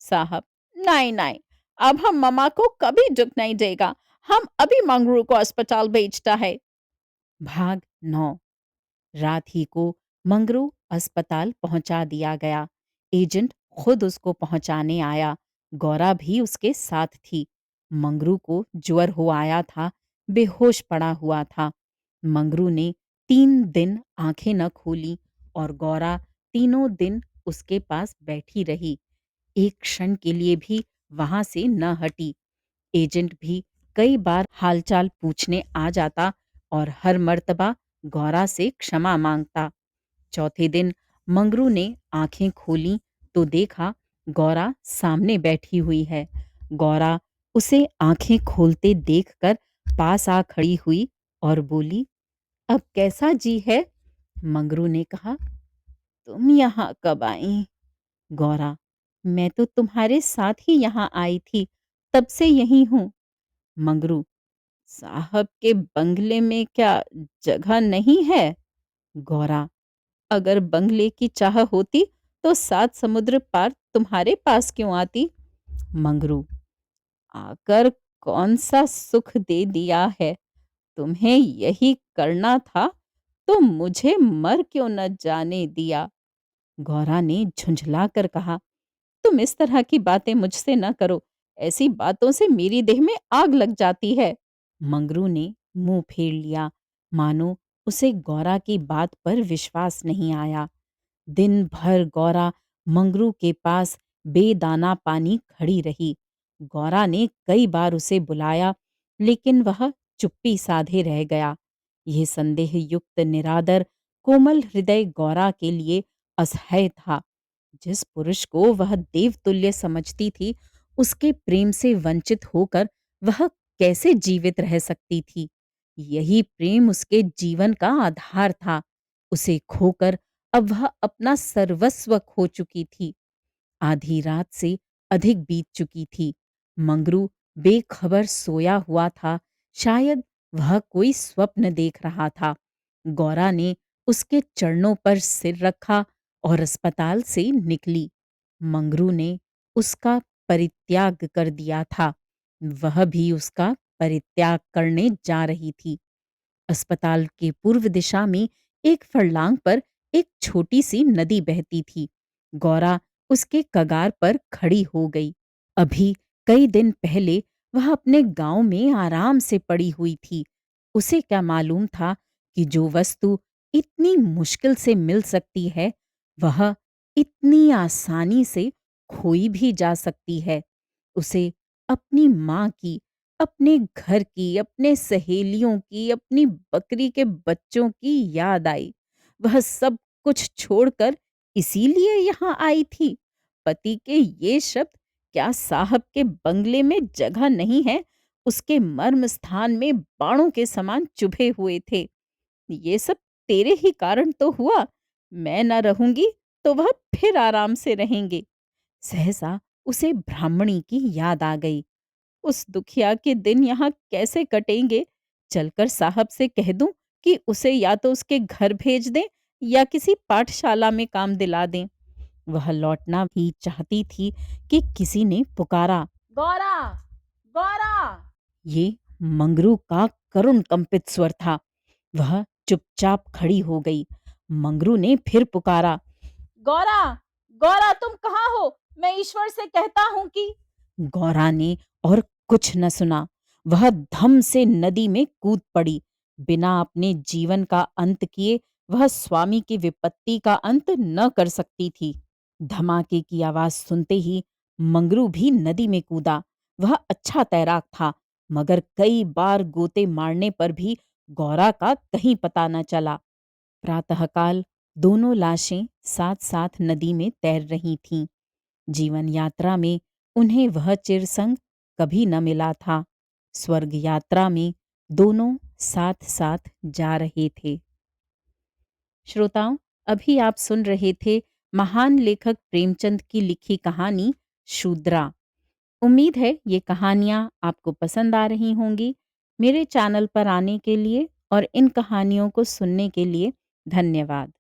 साहब, नहीं नहीं, अब हम ममा को कभी दुख नहीं देगा। हम अभी मंगरू को अस्पताल भेजता है। भाग 9। रात ही को मंगरू अस्पताल पहुंचा दिया गया। एजेंट खुद उसको पहुंचाने आया। गौरा भी उसके साथ थी। मंगरू को ज्वर हो आया था, बेहोश पड़ा हुआ था। मंगरू ने 3 दिन आंखें न खोली और गौरा तीनों दिन उसके पास बैठी रही। एक क्षण के लिए भी वहां से न हटी। एजेंट भी कई बार हालचाल पूछने आ जाता और हर मर्तबा गौरा से क्षमा मांगता। चौथे दिन मंगरू ने आंखें खोली तो देखा गौरा सामने बैठी हुई है। गौरा उसे आंखें खोलते देखकर पास आ खड़ी हुई और बोली, अब कैसा जी है? मंगरू ने कहा, तुम यहाँ कब आई? गौरा, मैं तो तुम्हारे साथ ही यहाँ आई थी, तब से यहीं हूँ। मंगरू, साहब के बंगले में क्या जगह नहीं है? गौरा, अगर बंगले की चाह होती तो 7 समुद्र पार तुम्हारे पास क्यों आती? मंगरू, आकर कौन सा सुख दे दिया है? तुम्हें यही करना था तो मुझे मर क्यों न जाने दिया? गौरा ने झुंझला कर कहा, तुम इस तरह की बातें मुझसे न करो। ऐसी बातों से मेरी देह में आग लग जाती है। मंगरू ने मुंह फेर लिया, मानो उसे गौरा की बात पर विश्वास नहीं आया। दिन भर गौरा मंगरू के पास बेदाना पानी खड़ी रही। गौरा ने कई बार उसे बुलाया, लेकिन वह चुप्पी साधे रह गया। यह संदेह युक्त निरादर कोमल हृदय गौरा के लिए असह्य था। जिस पुरुष को वह देवतुल्य समझती थी, उसके प्रेम से वंचित होकर वह कैसे जीवित रह सकती थी? यही प्रेम उसके जीवन का आधार था। उसे खोकर अब वह अपना सर्वस्व खो चुकी थी। आधी रात से अधिक बीत चुकी थी। मंगरू बेखबर सोया हुआ था। शायद वह कोई स्वप्न देख रहा था। गौरा ने उसके चरणों पर सिर रखा और अस्पताल से निकली। मंगरू ने उसका परित्याग कर दिया था। वह भी उसका परित्याग करने जा रही थी। अस्पताल के पूर्व दिशा में एक फरलांग पर एक छोटी सी नदी बहती थी। गौरा उसके कगार पर खड़ी हो गई। अभी कई दिन पहले वह अपने गांव में आराम से पड़ी हुई थी। उसे क्या मालूम था कि जो वस्तु इतनी मुश्किल से मिल सकती है, वह इतनी आसानी से खोई भी जा सकती है। उसे अपनी माँ की, अपने घर की, अपने सहेलियों की, अपनी बकरी के बच्चों की याद आई। वह सब कुछ छोड़कर इसीलिए यहाँ आई थी। पति के ये शब्द, क्या साहब के बंगले में जगह नहीं है, उसके मर्म स्थान में बाणों के समान चुभे हुए थे। ये सब तेरे ही कारण तो हुआ। मैं न रहूंगी तो वह फिर आराम से रहेंगे। सहसा उसे ब्राह्मणी की याद आ गई। उस दुखिया के दिन यहाँ कैसे कटेंगे? चलकर साहब से कह दूं कि उसे या तो उसके घर भेज दें या किसी पाठशाला में काम दिला दें। वह लौटना भी चाहती थी कि किसी ने पुकारा, गौरा, गौरा। ये मंगरू का करुण कंपित स्वर था। वह चुपचाप खड़ी हो गई। मंगरू ने फिर पुकारा, गौरा, गौरा तुम कहाँ हो? मैं ईश्वर से कहता हूँ कि। गौरा ने और कुछ न सुना। वह धम से नदी में कूद पड़ी। बिना अपने जीवन का अंत किए वह स्वामी की विपत्ति का अंत न कर सकती थी। धमाके की आवाज सुनते ही मंगरू भी नदी में कूदा। वह अच्छा तैराक था, मगर कई बार गोते मारने पर भी गौरा का कहीं पता न चला। प्रातःकाल दोनों लाशें साथ साथ नदी में तैर रही थीं। जीवन यात्रा में उन्हें वह चिरसंग कभी न मिला था। स्वर्ग यात्रा में दोनों साथ साथ जा रहे थे। श्रोताओं, अभी आप सुन रहे थे महान लेखक प्रेमचंद की लिखी कहानी शूद्रा। उम्मीद है ये कहानियाँ आपको पसंद आ रही होंगी। मेरे चैनल पर आने के लिए और इन कहानियों को सुनने के लिए धन्यवाद।